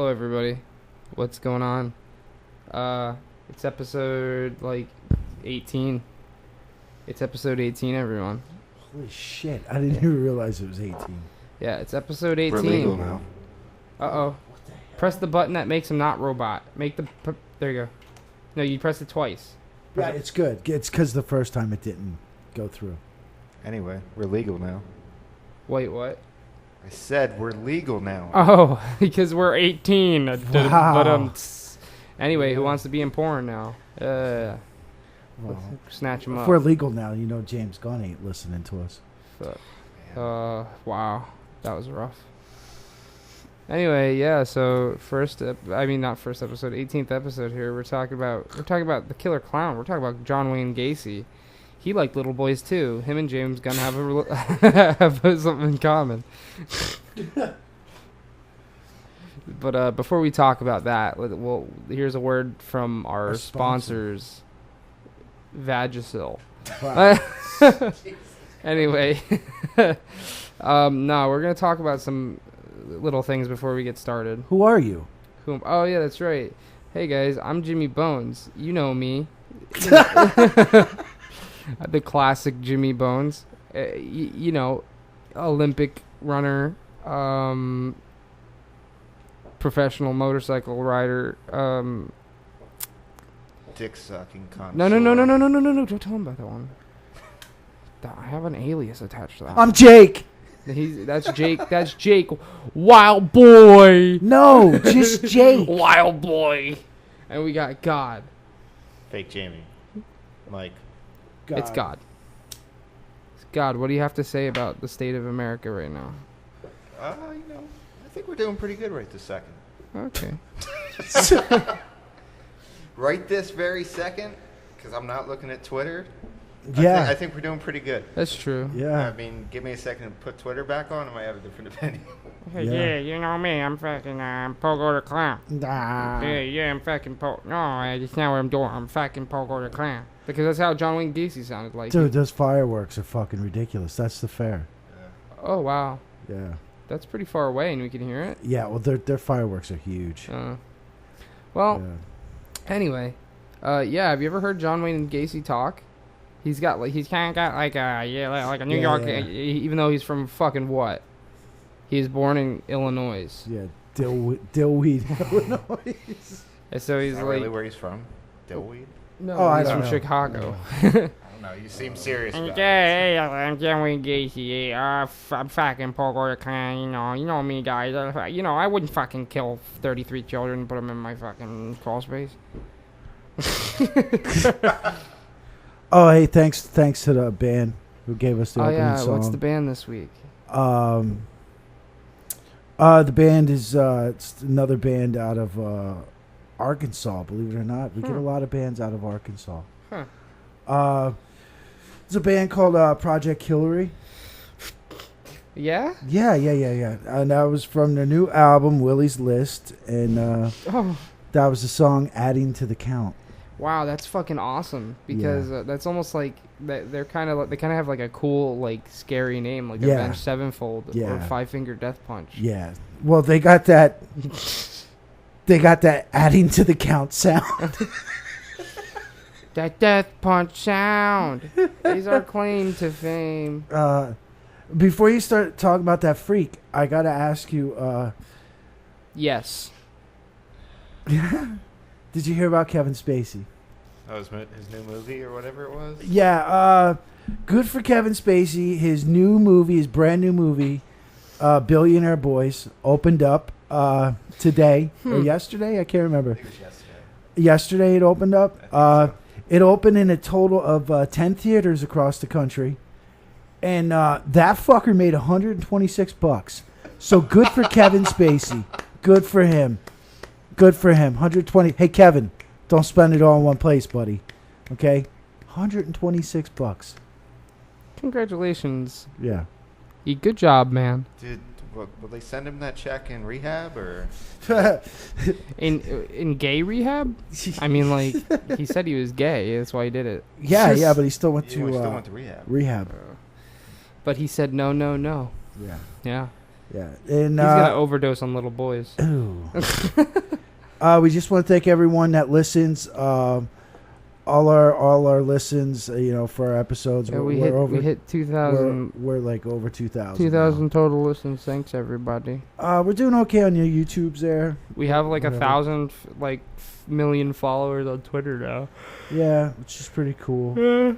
Hello, everybody. What's going on? It's episode, 18. It's episode 18, everyone. Holy shit. I didn't even realize it was 18. Yeah, it's episode 18. We're legal now. Uh-oh. Press the button that makes him not robot. There you go. No, you press it twice. Yeah, it's good. It's because the first time it didn't go through. Anyway, we're legal now. Wait, what? I said we're legal now. Oh, because we're 18. Wow. Anyway, who wants to be in porn now? Well, Snatch him if up. we're legal now, you know James Gunn ain't listening to us. Fuck. Wow. That was rough. Anyway, yeah, so not first episode, 18th episode here. We're talking about the killer clown. We're talking about John Wayne Gacy. He liked little boys too. Him and James Gunn have have something in common. But before we talk about that, here's a word from our sponsors, Vagisil. Wow. Anyway, no, we're gonna talk about some little things before we get started. Who are you? Oh yeah, that's right. Hey guys, I'm Jimmy Bones. You know me. The classic Jimmy Bones. Olympic runner, professional motorcycle rider. Dick sucking connoisseur. No! Don't tell him about that one. I have an alias attached to that. I'm Jake. That's Jake. That's Jake. Wild boy. No, just Jake. Wild boy. And we got God. Fake Jaime. Mike. It's God. It's God. What do you have to say about the state of America right now? I think we're doing pretty good right this second. Okay. Right this very second, because I'm not looking at Twitter. Yeah. I think we're doing pretty good. That's true. Yeah. I mean, give me a second to put Twitter back on. I might have a different opinion. Yeah, you know me. I'm fucking Pogo the Clown. Nah. Yeah, I'm fucking Pogo. No, that's not what I'm doing. I'm fucking Pogo the Clown. Because that's how John Wayne Gacy sounded like. Dude, those fireworks are fucking ridiculous. That's the fair. Oh, wow. Yeah. That's pretty far away and we can hear it. Yeah, well, their fireworks are huge. Well, Yeah. anyway. Yeah, have you ever heard John Wayne Gacy talk? He's kind of got like a New York, yeah. Even though he's from fucking what? He was born in Illinois. Yeah, Dillweed, Illinois. And so he's Is that like, really where he's from? Dillweed? no, I he's don't from know. Chicago. I don't know. You seem serious about it. Hey, I'm John Wayne Gacy. I'm fucking Pogo the Clan. You know me, guys. I wouldn't fucking kill 33 children and put them in my fucking crawl space. Oh, hey, thanks to the band who gave us the opening song. What's the band this week? The band is it's another band out of Arkansas. Believe it or not, we get a lot of bands out of Arkansas. Huh. It's a band called Project Hillary. Yeah? Yeah. And that was from their new album, Willie's List, and that was the song "Adding to the Count." Wow, that's fucking awesome. Because that's almost like they kind of have like a cool, scary name, like Avenged Sevenfold or Five Finger Death Punch. Yeah. Well, they got that. They got that adding to the count sound. That Death Punch sound is our claim to fame. Before you start talking about that freak, I gotta ask you. Yes. Did you hear about Kevin Spacey? That was his new movie or whatever it was? Yeah, good for Kevin Spacey. His brand new movie, Billionaire Boys, opened up today or yesterday. I can't remember. I think it was yesterday. Yesterday it opened up. It opened in a total of 10 theaters across the country, and that fucker made $126. So good for Kevin Spacey. Good for him. 120. Hey Kevin, don't spend it all in one place, buddy. Okay, $126. Congratulations. Yeah. Good job, man. Will they send him that check in rehab or? In gay rehab? I mean, he said he was gay. That's why he did it. Yeah, but he still went to Still went to rehab. Rehab. But he said no. Yeah. Yeah. Yeah, and He's gonna overdose on little boys. we just want to thank everyone that listens. All our listens, for our episodes. Yeah, we hit 2,000. We're like over 2,000. 2,000 total listens. Thanks everybody. We're doing okay on your YouTubes there. We have like 1,000 million followers on Twitter now. Yeah, which is pretty cool.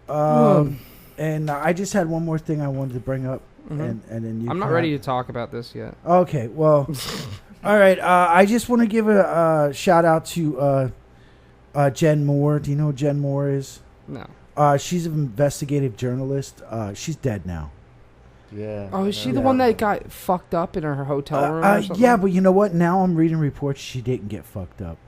And I just had one more thing I wanted to bring up, and then you. I'm not ready to talk about this yet. Okay, well, all right. I just want to give a shout out to Jen Moore. Do you know who Jen Moore is? No. She's an investigative journalist. She's dead now. Yeah. Oh, is she the one that got fucked up in her hotel room or something? Yeah, but you know what? Now I'm reading reports she didn't get fucked up.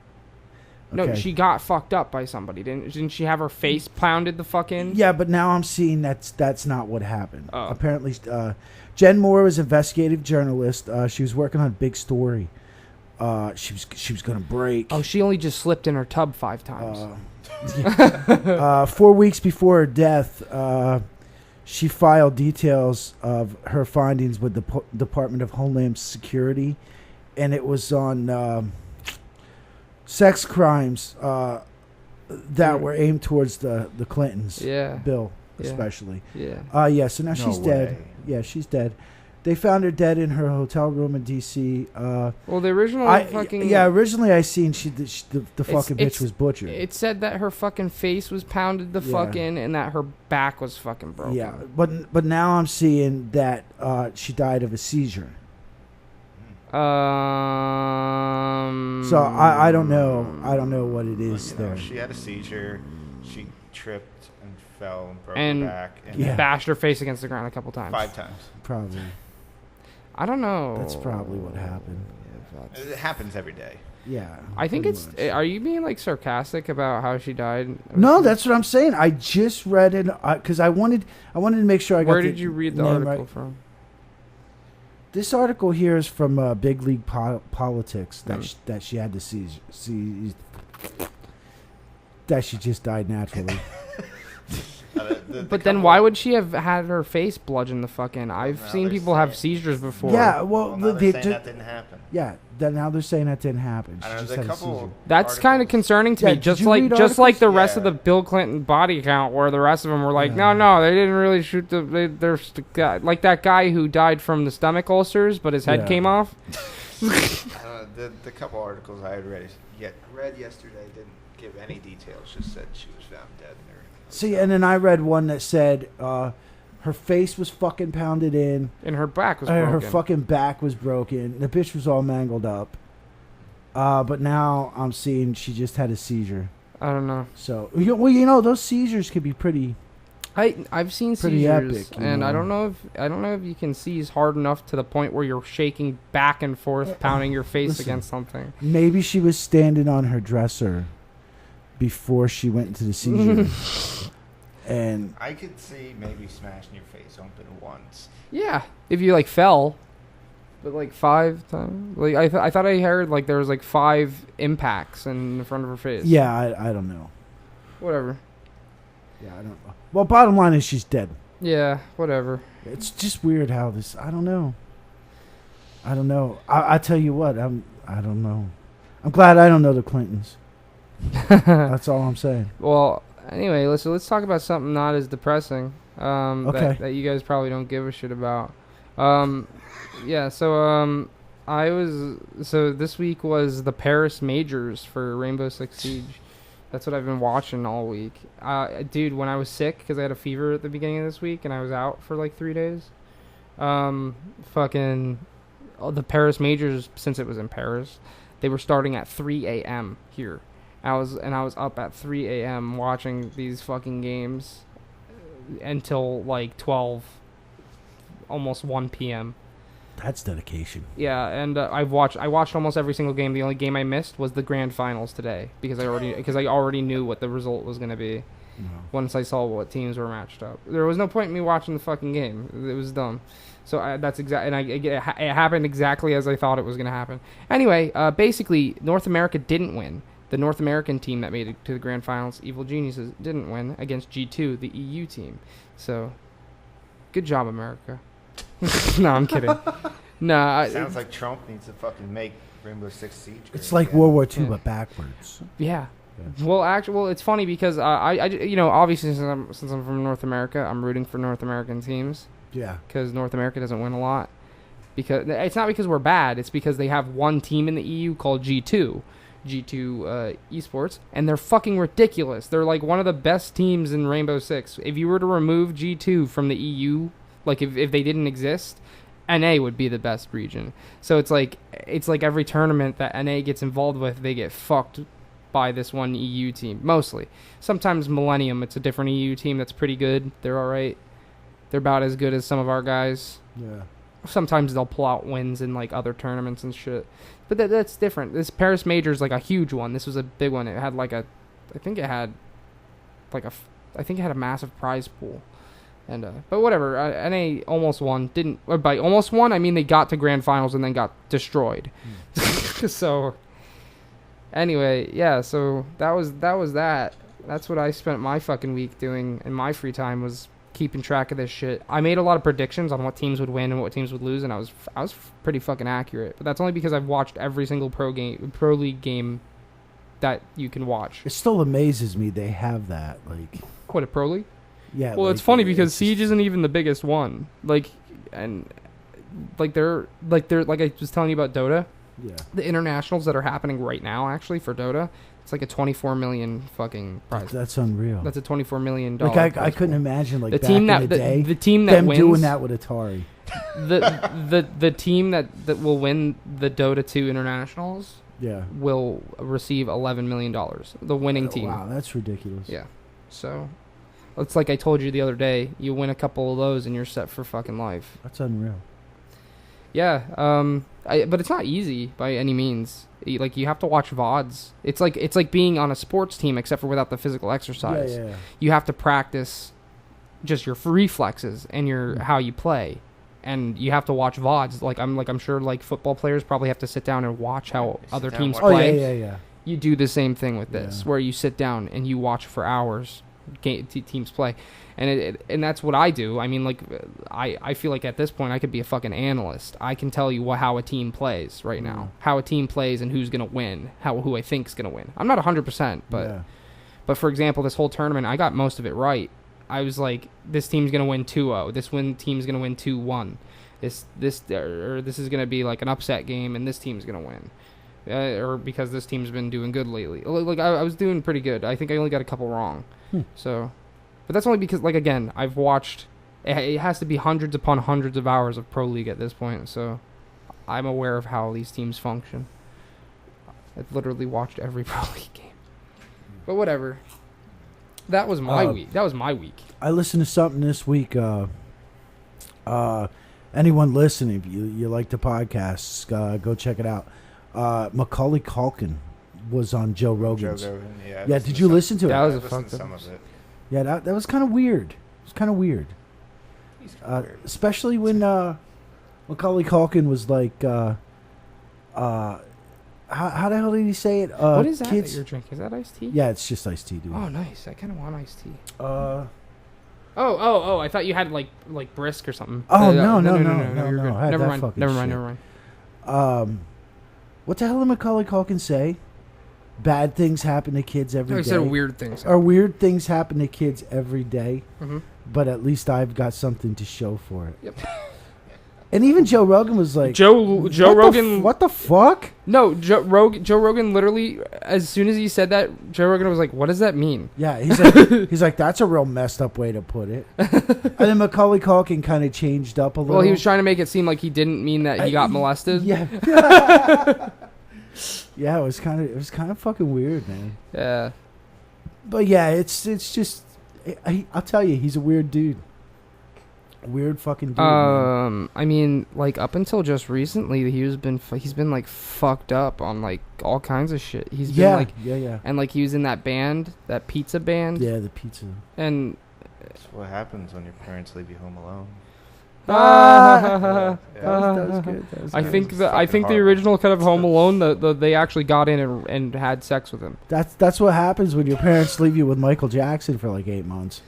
Okay. No, she got fucked up by somebody. Didn't she have her face pounded the fuck in? Yeah, but now I'm seeing that's not what happened. Oh. Apparently, Jen Moore was an investigative journalist. She was working on a big story. She was gonna break. Oh, she only just slipped in her tub 5 times. 4 weeks before her death, she filed details of her findings with the Department of Homeland Security, and it was on sex crimes that were aimed towards the Clintons. Yeah. Bill, especially. Yeah. Yeah. So now she's dead. Yeah, she's dead. They found her dead in her hotel room in D.C. Well, the original originally I seen the fucking bitch was butchered. It said that her fucking face was pounded the fuck in and that her back was fucking broken. Yeah, but now I'm seeing that she died of a seizure. So I don't know. I don't know what it is there. She had a seizure. She tripped and fell and broke and her back. And bashed her face against the ground a couple times. 5 times. Probably. I don't know. That's probably what happened. It happens every day. Yeah. I think it's... Much. Are you being sarcastic about how she died? No, that's what I'm saying. I just read it because I wanted to make sure I got. Where did you read the article from? This article here is from Big League Politics that she had to see that she just died naturally. But then why would she have had her face bludgeoned the fuck in? I've seen people have seizures before. Yeah, well now they're saying that didn't happen. Yeah, now they're saying that didn't happen. That's kind of concerning to me. Just like the rest of the Bill Clinton body count, where the rest of them were like, no, they didn't really shoot there's like that guy who died from the stomach ulcers, but his head came off. The couple articles I had read yesterday didn't give any details. Just said she was found dead in her. See, and then I read one that said her face was fucking pounded in. And her back was broken. Her fucking back was broken. The bitch was all mangled up. But now I'm seeing she just had a seizure. I don't know. So, those seizures could be pretty... I've seen pretty seizures, epic, and I don't know if you can seize hard enough to the point where you're shaking back and forth, pounding your face against something. Maybe she was standing on her dresser before she went into the seizure. And I could see maybe smashing your face open once. Yeah, if you fell, but 5 times. I thought I heard there was 5 impacts in the front of her face. Yeah, I don't know. Whatever. Yeah, I don't know. Well, bottom line is she's dead. Yeah, whatever. It's just weird how this. I don't know. I tell you what. I don't know. I'm glad I don't know the Clintons. That's all I'm saying. Well, anyway, let's talk about something not as depressing. Okay. That you guys probably don't give a shit about. Yeah. So this week was the Paris Majors for Rainbow Six Siege. That's what I've been watching all week. Dude, when I was sick because I had a fever at the beginning of this week and I was out for 3 days. The Paris Majors, since it was in Paris, they were starting at 3 a.m. here. I was up at 3 a.m. watching these fucking games until 12, almost 1 p.m. That's dedication. Yeah, and I watched almost every single game. The only game I missed was the grand finals today because I already knew what the result was going to be once I saw what teams were matched up. There was no point in me watching the fucking game. It was dumb. So it happened exactly as I thought it was going to happen. Anyway, basically North America didn't win. The North American team that made it to the grand finals, Evil Geniuses, didn't win against G2, the EU team. So, good job, America. No, I'm kidding. No, Sounds like Trump needs to fucking make Rainbow Six Siege. It's like World War II, but backwards. Yeah. Yeah. Well, it's funny because I obviously since I'm from North America, I'm rooting for North American teams. Yeah. Because North America doesn't win a lot. Because it's not because we're bad. It's because they have one team in the EU called G2 Esports, and they're fucking ridiculous. They're like one of the best teams in Rainbow Six. If you were to remove G2 from the EU, like if they didn't exist, NA would be the best region. So it's like every tournament that NA gets involved with, they get fucked by this one EU team. Mostly. Sometimes Millennium, it's a different EU team that's pretty good. They're all right. They're about as good as some of our guys. Yeah. Sometimes they'll pull out wins in like other tournaments and shit. But that's different. This Paris Major is like a huge one. This was a big one. It had like I think it had a massive prize pool. And but whatever, NA almost won. By almost won, I mean they got to grand finals and then got destroyed. So anyway, yeah. So that was that. That's what I spent my fucking week doing in my free time, was keeping track of this shit. I made a lot of predictions on what teams would win and what teams would lose, and I was pretty fucking accurate. But that's only because I've watched every single pro league game that you can watch. It still amazes me they have that. Like, What, a pro league? yeah. Well, like, it's funny because it's Siege just- isn't even the biggest one. Like they're like I was telling you about Dota. Yeah. The internationals that are happening right now, actually, for Dota, it's like a 24 million fucking prize. That's unreal. That's a $24 million. Like I couldn't imagine like the back team in that the day, the team that them wins doing that with Atari. the team that will win the Dota 2 internationals Yeah. will receive $11 million. The winning team. Wow, that's ridiculous. Yeah. So it's like I told you the other day. You win a couple of those and you're set for fucking life. That's unreal. Yeah. But it's not easy by any means. Like, you have to watch VODs. It's like being on a sports team, except for without the physical exercise. Yeah. You have to practice just your reflexes and your how you play, and you have to watch VODs. I'm sure like football players probably have to sit down and watch how Sit other down, teams watch- Oh play. yeah. You do the same thing with this, Yeah. where you sit down and you watch for hours teams play, and that's what I do. I mean, like, I feel like at this point I could be a fucking analyst. I can tell you how a team plays right now, how a team plays and who's gonna win, who I think's gonna win. I'm not 100%, but for example, this whole tournament I got most of it right. I was like, this team's gonna win 2-0. This team's gonna win 2-1. This is gonna be like an upset game, and this team's gonna win. Or because this team's been doing good lately. Like I was doing pretty good. I think I only got a couple wrong. So, but that's only because, like, again, I've watched. It has to be hundreds upon hundreds of hours of pro league at this point. So, I'm aware of how these teams function. I've literally watched every pro league game. But whatever. That was my week. That was my week. I listened to something this week. Anyone listening, if you like the podcasts, go check it out. Macaulay Culkin was on Joe Rogan's. Yeah, did you listen to it? That was a I listened fucked to up. some of it. Yeah, that was kind of weird. It was kind of weird. He's kinda weird. Especially when Macaulay Culkin was like, how the hell did he say it? What is that kids? that you're drinking? Is that iced tea? Yeah, it's just iced tea, dude. Oh, nice. I kind of want iced tea. Uh, Oh! I thought you had like brisk or something. Oh, no, You're no, good. I had Never that mind. fucking Never shit. mind. What the hell did Macaulay Culkin say? Bad things happen to kids every No, day. he said weird things. Or weird things happen to kids every day, Mm-hmm. but at least I've got something to show for it. Yep. And even Joe Rogan was like, Joe Rogan. what the fuck? No, Joe Rogan literally, as soon as he said that, Joe Rogan was like, "What does that mean?" Yeah, he's like, that's a real messed up way to put it. And then Macaulay Culkin kind of changed up a little. Well, he was trying to make it seem like he didn't mean that he got molested. Yeah. Yeah, it was kind of fucking weird, man. Yeah. But yeah, it's just, I'll tell you, he's a weird dude. A weird fucking dude. Man. I mean, like, up until just recently, he's been like fucked up on like all kinds of shit. He's been like, yeah. and like he was in that band, that pizza band. Yeah, the pizza. And That's what happens when your parents leave you home alone. Ah. Yeah. That was good. That was I good. think It's the fucking horrible. original cut of Home Alone, they actually got in and had sex with him. That's what happens when your parents leave you with Michael Jackson for like 8 months.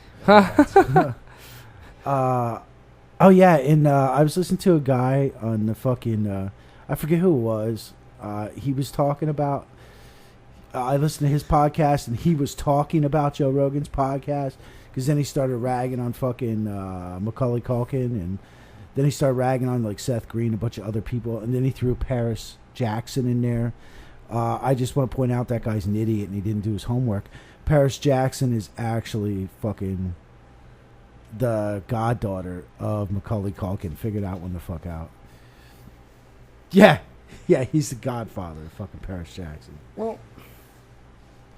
Oh yeah, and I was listening to a guy on the fucking I forget who it was. He was talking about. I listened to his podcast, and he was talking about Joe Rogan's podcast because then he started ragging on fucking Macaulay Culkin, and then he started ragging on like Seth Green, a bunch of other people, and then he threw Paris Jackson in there. I just want to point out that guy's an idiot and he didn't do his homework. Paris Jackson is actually fucking the goddaughter of Macaulay Culkin. Figured out when the fuck out. Yeah, he's the godfather of fucking Paris Jackson. Well,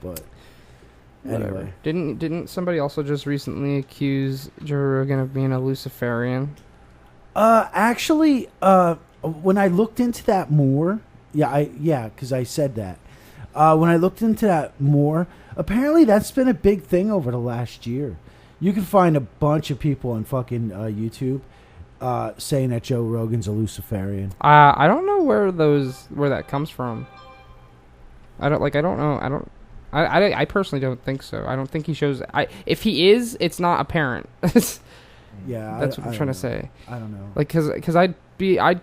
but whatever. anyway, Didn't somebody also just recently accuse Joe Rogan of being a Luciferian? actually, when I looked into that more, because I said that. When I looked into that more, apparently that's been a big thing over the last year. You can find a bunch of people on fucking YouTube saying that Joe Rogan's a Luciferian. I don't know where that comes from. I don't know. I personally don't think so. I don't think he shows. If he is, it's not apparent. Yeah, That's what I'm trying to say. I don't know. Like, cause I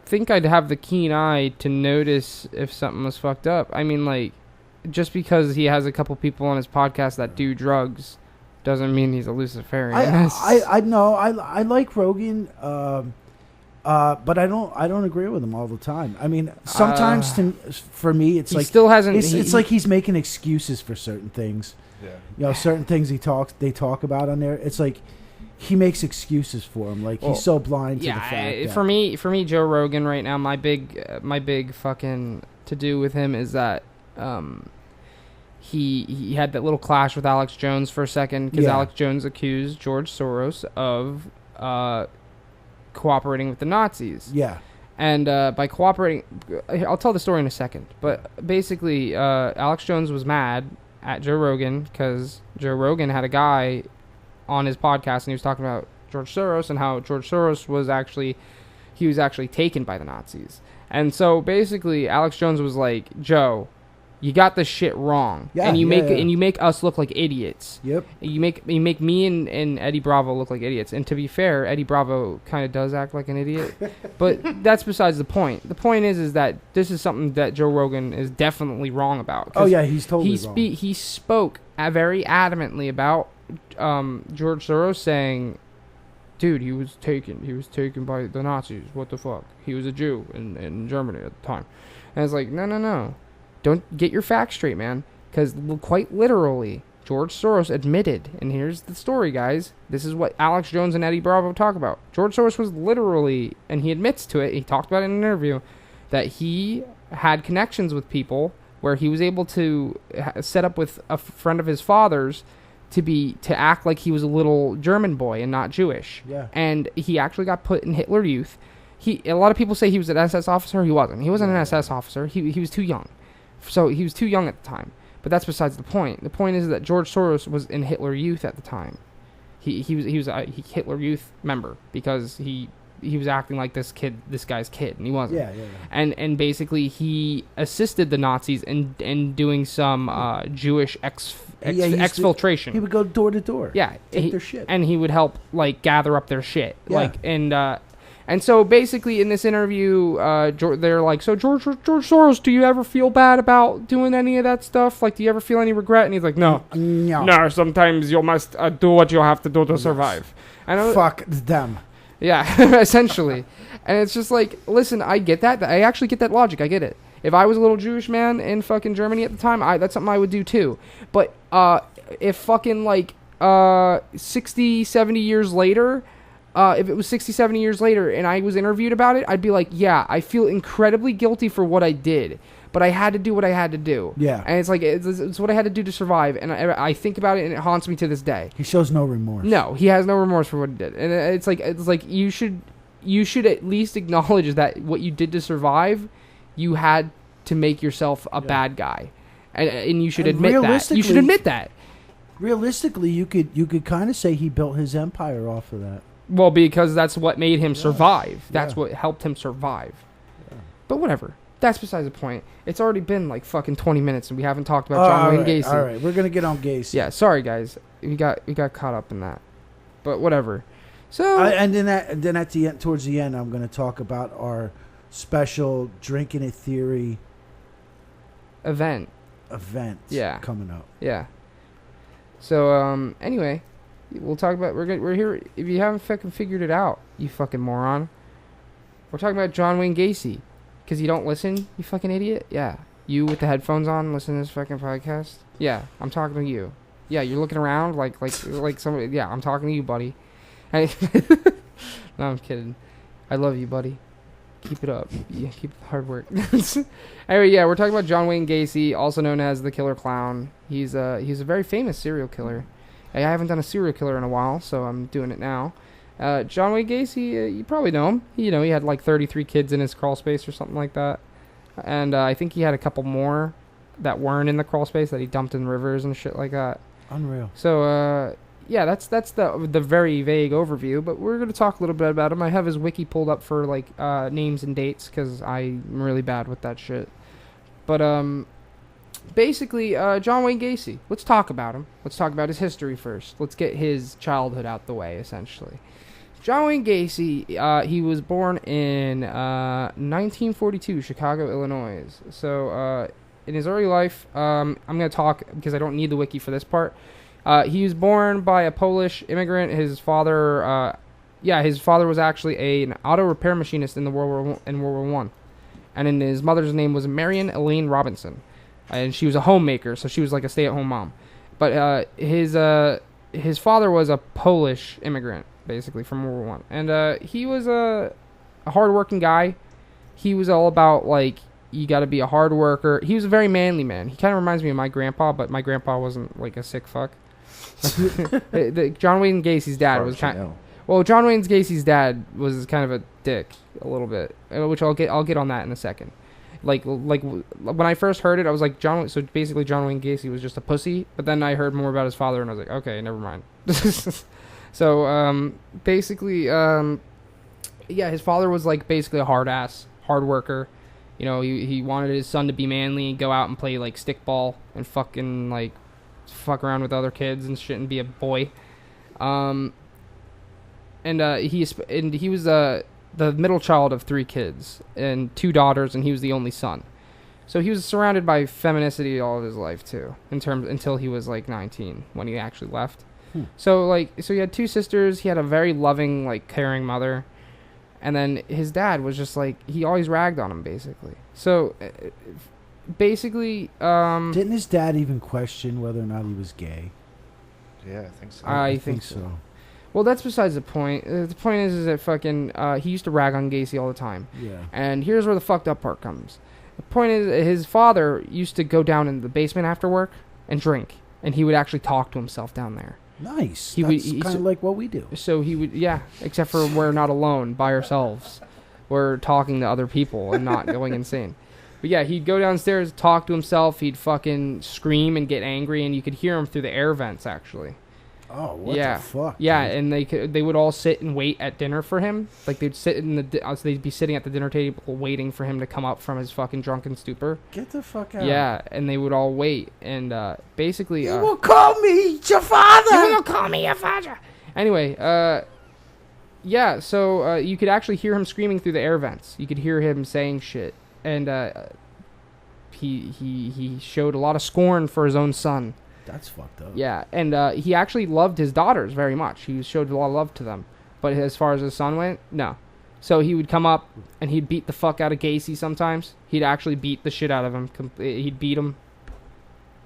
think I'd have the keen eye to notice if something was fucked up. I mean, like, just because he has a couple people on his podcast that do drugs doesn't mean he's a Luciferian. I know. I like Rogan, but I don't agree with him all the time. I mean, sometimes for me, it's he like still hasn't. It's like he's making excuses for certain things. Yeah. You know, certain things they talk about on there. It's like he makes excuses for him. Like he's so blind to the fact. That for me, Joe Rogan right now, my big fucking to do with him is that he had that little clash with Alex Jones for a second because Alex Jones accused George Soros of cooperating with the Nazis. Yeah. And by cooperating, I'll tell the story in a second. But basically, Alex Jones was mad at Joe Rogan because Joe Rogan had a guy on his podcast and he was talking about George Soros and how George Soros was actually taken by the Nazis. And so basically, Alex Jones was like, Joe, you got this shit wrong, and you make us look like idiots. Yep. You make me and Eddie Bravo look like idiots. And to be fair, Eddie Bravo kind of does act like an idiot, but that's besides the point. The point is that this is something that Joe Rogan is definitely wrong about. Oh yeah, he's totally wrong. He spoke very adamantly about George Soros saying, dude, he was taken by the Nazis. What the fuck? He was a Jew in Germany at the time. And it's like, no. Don't get your facts straight, man. Because quite literally, George Soros admitted, and here's the story, guys. This is what Alex Jones and Eddie Bravo talk about. George Soros was literally, and he admits to it, he talked about it in an interview, that he had connections with people where he was able to set up with a friend of his father's to act like he was a little German boy and not Jewish. Yeah. And he actually got put in Hitler Youth. A lot of people say he was an SS officer. He wasn't. He wasn't an SS officer. He was too young. So he was too young at the time. But that's besides the point. The point is that George Soros was in Hitler Youth at the time. He was a Hitler Youth member because he was acting like this guy's kid, and he wasn't. Yeah. And basically he assisted the Nazis in doing some Jewish exfiltration. He would go door to door. Yeah, take their shit, and he would help like gather up their shit. Yeah. And so basically in this interview, they're like, so George Soros, do you ever feel bad about doing any of that stuff? Like, do you ever feel any regret? And he's like, no. Sometimes you must do what you have to do to survive. And fuck them. Yeah, essentially. And it's just like, listen, I get that. I actually get that logic. I get it. If I was a little Jewish man in fucking Germany at the time, that's something I would do too. But if fucking like 60, 70 years later... if it was 60, 70 years later and I was interviewed about it, I'd be like, yeah, I feel incredibly guilty for what I did, but I had to do what I had to do. Yeah. And it's like, it's what I had to do to survive. And I think about it and it haunts me to this day. He shows no remorse. No, he has no remorse for what he did. And it's like you should at least acknowledge that what you did to survive, you had to make yourself a bad guy. And you should admit that. You should admit that. Realistically, you could kind of say he built his empire off of that. Well, because that's what made him survive. That's what helped him survive. Yeah. But whatever. That's besides the point. It's already been like fucking 20 minutes and we haven't talked about John Wayne Gacy. All right, we're going to get on Gacy. Yeah, sorry guys. We got caught up in that. But whatever. So and then at the end, towards the end, I'm going to talk about our special Drinking It Theory event. Yeah, coming up. Yeah. So anyway, we'll talk about we're here. If you haven't fucking figured it out, you fucking moron, we're talking about John Wayne Gacy. Because you don't listen, you fucking idiot. Yeah, you with the headphones on, listen to this fucking podcast. Yeah, I'm talking to you. Yeah, you're looking around like somebody. Yeah, I'm talking to you, buddy. No, I'm kidding. I love you, buddy. Keep it up. Yeah, keep the hard work. Anyway, yeah, we're talking about John Wayne Gacy, also known as the Killer Clown. He's a very famous serial killer. I haven't done a serial killer in a while, so I'm doing it now. John Wayne Gacy, you probably know him. He had like 33 kids in his crawl space or something like that. And I think he had a couple more that weren't in the crawl space that he dumped in rivers and shit like that. Unreal. So, yeah, that's the very vague overview, but we're going to talk a little bit about him. I have his wiki pulled up for like names and dates because I'm really bad with that shit. But basically, John Wayne Gacy. Let's talk about him. Let's talk about his history first. Let's get his childhood out the way, essentially. John Wayne Gacy, he was born in 1942, Chicago, Illinois. So, in his early life, I'm going to talk, because I don't need the wiki for this part. He was born by a Polish immigrant. His father, his father was actually an auto repair machinist in World War I. And then his mother's name was Marion Elaine Robinson. And she was a homemaker, so she was like a stay-at-home mom. But his father was a Polish immigrant, basically, from World War I. And he was a hard-working guy. He was all about, like, you got to be a hard worker. He was a very manly man. He kind of reminds me of my grandpa, but my grandpa wasn't, like, a sick fuck. John Wayne Gacy's dad was kind of... Well, John Wayne Gacy's dad was kind of a dick, a little bit, which I'll get on that in a second. Like when I first heard it, I was like, so basically John Wayne Gacy was just a pussy, but then I heard more about his father, and I was like, okay, never mind. So, basically, his father was, like, basically a hard worker. You know, he wanted his son to be manly and go out and play, like, stickball and fucking, like, fuck around with other kids and shit and be a boy. He was the middle child of 3 kids and 2 daughters, and he was the only son. So he was surrounded by femininity all of his life too, until he was like 19 when he actually left. So he had 2 sisters. He had a very loving, like, caring mother, and then his dad was just like, he always ragged on him basically. So basically, didn't his dad even question whether or not he was gay? Yeah, I think so. I think so. Well, that's besides the point. The point is that fucking he used to rag on Gacy all the time. Yeah. And here's where the fucked up part comes. The point is his father used to go down in the basement after work and drink, and he would actually talk to himself down there. Nice. That's kind of like what we do. So he would, except for we're not alone by ourselves. We're talking to other people and not going insane. But yeah, he'd go downstairs, talk to himself. He'd fucking scream and get angry, and you could hear him through the air vents, actually. Oh, what the fuck? Yeah, dude? and they would all sit and wait at dinner for him. Like, they'd sit so they'd be sitting at the dinner table waiting for him to come up from his fucking drunken stupor. Get the fuck out. Yeah, and they would all wait, and basically... You will call me your father! You will call me your father! Anyway, so you could actually hear him screaming through the air vents. You could hear him saying shit. And he showed a lot of scorn for his own son. That's fucked up. Yeah, and he actually loved his daughters very much. He showed a lot of love to them. But as far as his son went, no. So he would come up, and he'd beat the fuck out of Gacy sometimes. He'd actually beat the shit out of him. He'd beat him.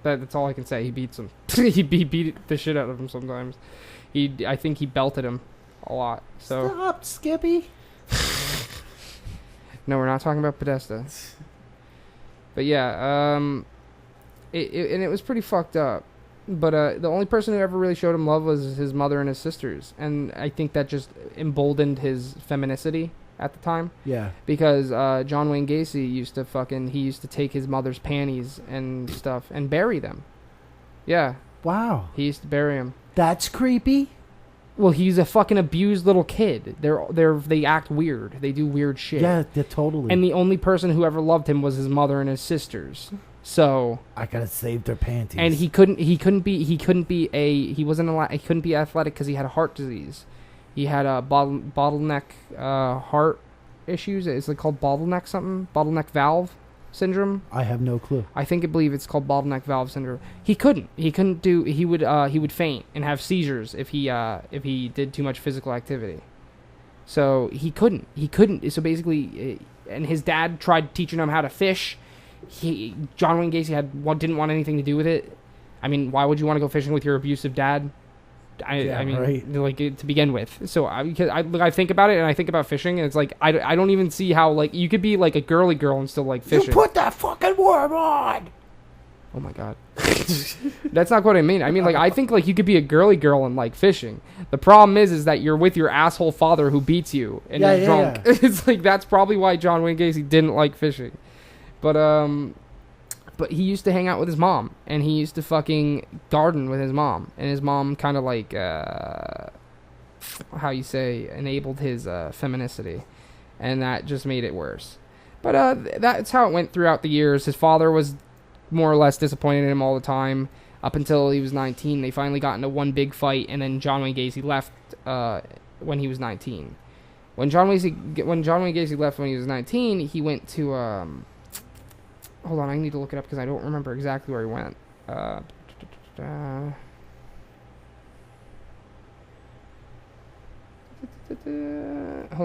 That's all I can say. He beats him. he beat the shit out of him sometimes. I think he belted him a lot. So stop, Skippy. No, we're not talking about Podesta. But yeah, it was pretty fucked up. But the only person who ever really showed him love was his mother and his sisters. And I think that just emboldened his femininity at the time. Yeah. Because John Wayne Gacy used to take his mother's panties and stuff and bury them. Yeah. Wow. He used to bury them. That's creepy. Well, he's a fucking abused little kid. They act weird. They do weird shit. Yeah, totally. And the only person who ever loved him was his mother and his sisters. So I gotta save their panties. And he couldn't be athletic because he had a heart disease. He had a bottleneck heart issues. Is it called bottleneck something? Bottleneck valve syndrome? I have no clue. I believe it's called bottleneck valve syndrome. He couldn't do. He would faint and have seizures if he did too much physical activity. So he couldn't. So basically, and his dad tried teaching him how to fish. John Wayne Gacy didn't want anything to do with it. I mean, why would you want to go fishing with your abusive dad? I mean, right. like, to begin with. So I think about it, and I think about fishing, and it's like I don't even see how, like, you could be like a girly girl and still like fishing. You put that fucking worm on. Oh my god. That's not what I mean. I mean, like, I think like you could be a girly girl and like fishing. The problem is that you're with your asshole father who beats you and is drunk. Yeah. It's like that's probably why John Wayne Gacy didn't like fishing. But he used to hang out with his mom, and he used to fucking garden with his mom, and his mom kind of like, how you say, enabled his femininity, and that just made it worse. But that's how it went throughout the years. His father was more or less disappointed in him all the time, up until he was 19. They finally got into one big fight, and then John Wayne Gacy left when he was 19. When John Wayne Gacy left when he was 19, he went to... Hold on, I need to look it up because I don't remember exactly where he went. Hold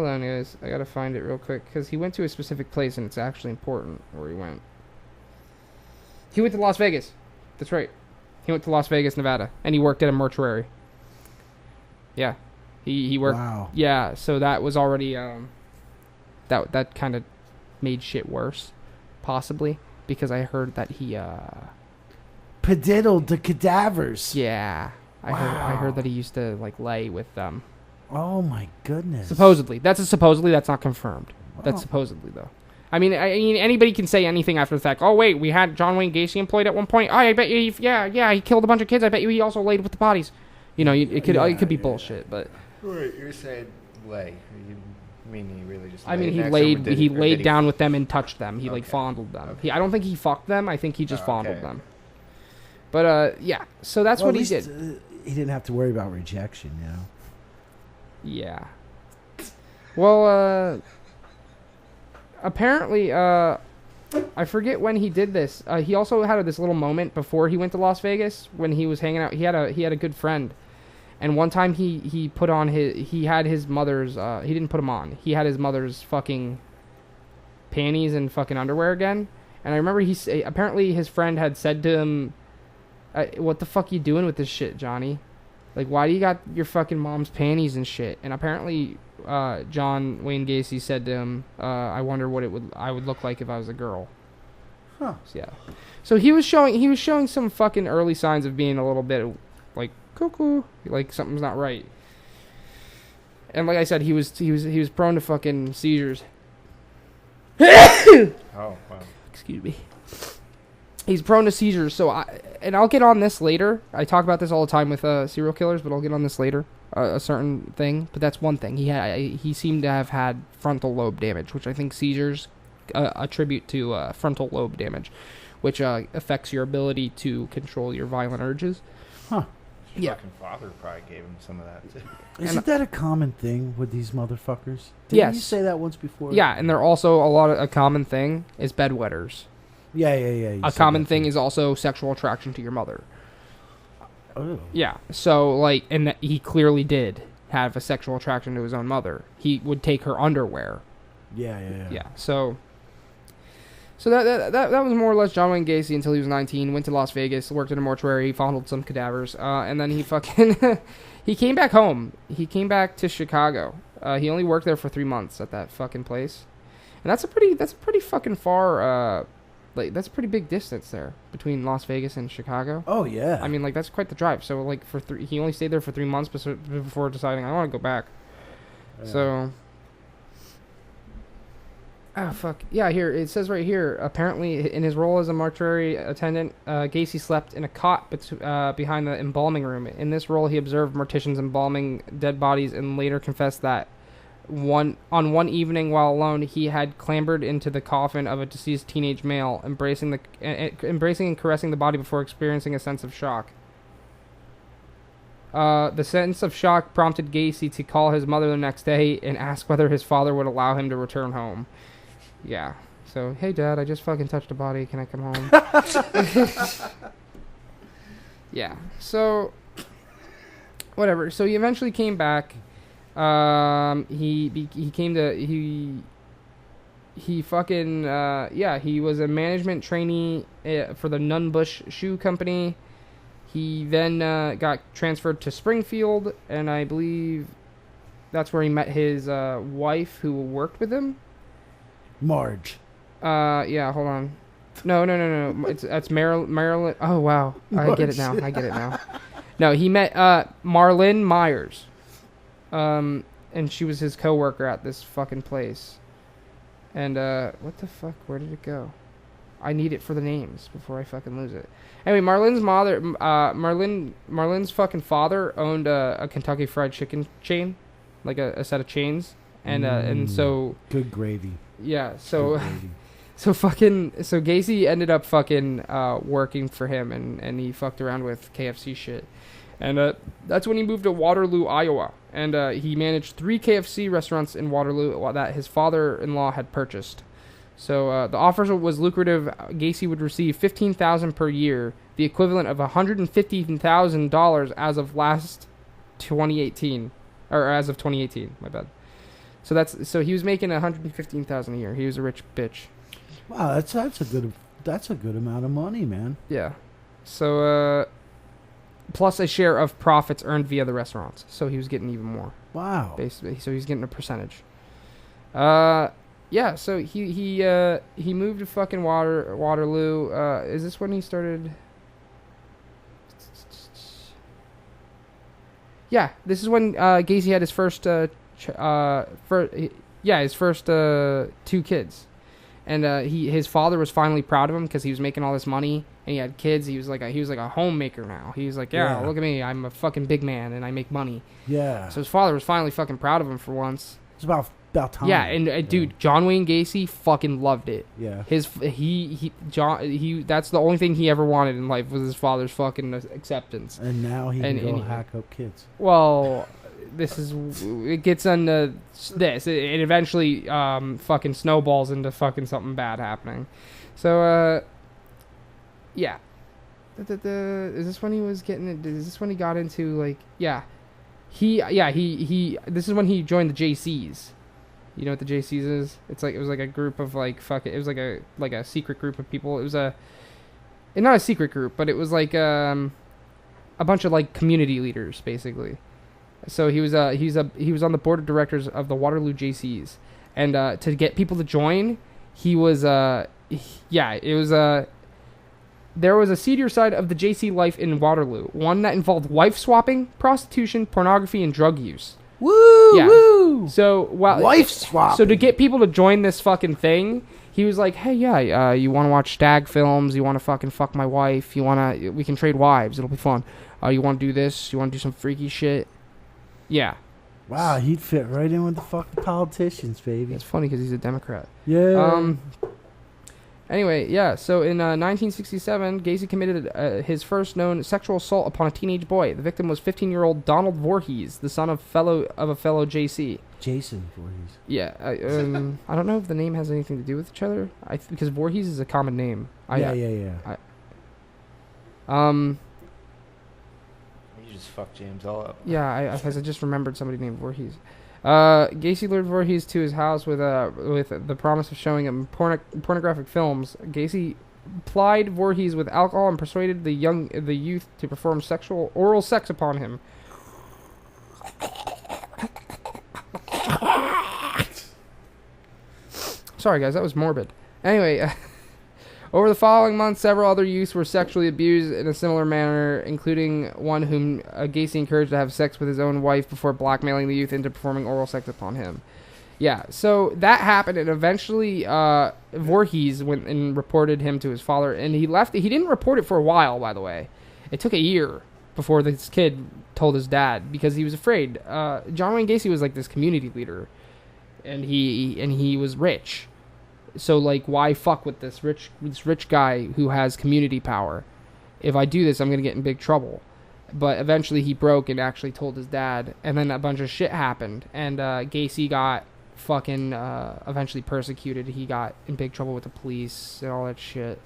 on, guys. I gotta find it real quick because he went to a specific place and it's actually important where he went. He went to Las Vegas. That's right. He went to Las Vegas, Nevada, and he worked at a mortuary. Yeah, he worked. Wow. Yeah, so that was already that kind of made shit worse, possibly. Because I heard that he pediddled the cadavers. Yeah, Wow. I heard that he used to like lay with them. Oh my goodness. Supposedly, that's not confirmed. Wow. That's supposedly though. I mean, anybody can say anything after the fact. Oh wait, we had John Wayne Gacy employed at one point. Oh, I bet you, he killed a bunch of kids. I bet you he also laid with the bodies. You know, it could be bullshit, but. Right, you're saying lay. I mean, he really just. He laid down with them and touched them. He like fondled them. Okay. I don't think he fucked them. I think he just fondled them. But yeah, so that's what he did. He didn't have to worry about rejection, you know. Yeah. Well, apparently, I forget when he did this. He also had this little moment before he went to Las Vegas when he was hanging out. He had a good friend. And one time he had his mother's, he didn't put them on. He had his mother's fucking panties and fucking underwear again. And I remember apparently his friend had said to him, what the fuck you doing with this shit, Johnny? Like, why do you got your fucking mom's panties and shit? And apparently, John Wayne Gacy said to him, I wonder what I would look like if I was a girl. Huh. So, yeah. So he was showing some fucking early signs of being a little bit like cuckoo, like something's not right. And like I said, he was prone to fucking seizures. Oh, wow. Excuse me. He's prone to seizures, so I'll get on this later. I talk about this all the time with serial killers, but I'll get on this later. A certain thing, but that's one thing. He seemed to have had frontal lobe damage, which I think seizures attribute to frontal lobe damage, which affects your ability to control your violent urges. Huh. His Yeah. fucking father probably gave him some of that too. Isn't that a common thing with these motherfuckers? Didn't Yes. you say that once before? Yeah, and they're also a common thing is bedwetters. Yeah. A common thing is also sexual attraction to your mother. Oh. Yeah, so like, and that he clearly did have a sexual attraction to his own mother. He would take her underwear. Yeah. Yeah, so that was more or less John Wayne Gacy until he was 19. Went to Las Vegas, worked in a mortuary, fondled some cadavers, and then he fucking he came back home. He came back to Chicago. He only worked there for 3 months at that fucking place, and that's a pretty fucking far. Like, that's a pretty big distance there between Las Vegas and Chicago. Oh yeah. I mean, like, that's quite the drive. So like he only stayed there for 3 months before deciding I want to go back. Yeah. So. Ah, fuck. Yeah, here, it says right here, apparently in his role as a mortuary attendant, Gacy slept in a cot behind the embalming room. In this role, he observed morticians embalming dead bodies and later confessed that on one evening while alone, he had clambered into the coffin of a deceased teenage male, embracing and caressing the body before experiencing a sense of shock. The sense of shock prompted Gacy to call his mother the next day and ask whether his father would allow him to return home. Yeah. So, hey, Dad, I just fucking touched a body. Can I come home? Yeah. So, whatever. So he eventually came back. He fucking he was a management trainee for the Nunbush Shoe Company. He then got transferred to Springfield, and I believe that's where he met his wife, who worked with him. Marge. Yeah, hold on. No. That's Marilyn. Oh wow, I get it now. No, he met Marlyn Myers, and she was his coworker at this fucking place. And what the fuck? Where did it go? I need it for the names before I fucking lose it. Anyway, Marlyn's fucking father owned a Kentucky Fried Chicken chain, like a set of chains, and so good gravy. Yeah, so Gacy ended up fucking working for him, and he fucked around with KFC shit, and that's when he moved to Waterloo, Iowa, and he managed 3 KFC restaurants in Waterloo that his father-in-law had purchased. So the offer was lucrative. Gacy would receive $15,000 per year, the equivalent of $150,000 as of 2018. My bad. So he was making $115,000 a year. He was a rich bitch. Wow, that's a good amount of money, man. Yeah. So plus a share of profits earned via the restaurants. So he was getting even more. Wow. Basically, so he's getting a percentage. Yeah, so he moved to fucking Waterloo. Is this when he started? Yeah, this is when Gacy had his first his first 2 kids, and his father was finally proud of him because he was making all this money and he had kids. He was like a homemaker now. He was like, yeah, look at me, I'm a fucking big man and I make money. Yeah. So his father was finally fucking proud of him for once. It's about time. Yeah, and dude, John Wayne Gacy fucking loved it. Yeah. That's the only thing he ever wanted in life was his father's fucking acceptance. And now he can go hack up kids. Well, it gets into this. It eventually fucking snowballs into fucking something bad happening. So yeah. Is this when he was getting it? Is this when he got into like this is when he joined the JCs. You know what the JCs is? It was like a group of it was like a secret group of people. It was not a secret group, but it was like a bunch of like community leaders basically. So he was on the board of directors of the Waterloo JCs, and to get people to join, there was a seedier side of the JC life in Waterloo, one that involved wife swapping, prostitution, pornography, and drug use. Woo! Yeah. Woo! So wife swapping. So to get people to join this fucking thing, he was like, "Hey, you want to watch stag films? You want to fucking fuck my wife? We can trade wives. It'll be fun. You want to do this? You want to do some freaky shit?" Yeah. Wow, he'd fit right in with the fucking politicians, baby. It's funny because he's a Democrat. Yeah. Anyway, yeah. So in 1967, Gacy committed his first known sexual assault upon a teenage boy. The victim was 15-year-old Donald Voorhees, the son of a fellow JC. Jason Voorhees. Yeah. I don't know if the name has anything to do with each other. Because Voorhees is a common name. Yeah. You just fucked James all up. Yeah, I just remembered somebody named Voorhees. Gacy lured Voorhees to his house with the promise of showing him pornographic films. Gacy plied Voorhees with alcohol and persuaded the youth to perform oral sex upon him. Sorry, guys, that was morbid. Anyway, over the following months, several other youths were sexually abused in a similar manner, including one whom Gacy encouraged to have sex with his own wife before blackmailing the youth into performing oral sex upon him. Yeah, so that happened, and eventually Voorhees went and reported him to his father, and he left. He didn't report it for a while, by the way. It took a year before this kid told his dad because he was afraid. John Wayne Gacy was like this community leader, and he was rich. So, like, why fuck with this rich guy who has community power? If I do this, I'm going to get in big trouble. But eventually he broke and actually told his dad, and then a bunch of shit happened, and Gacy got fucking eventually persecuted. He got in big trouble with the police and all that shit,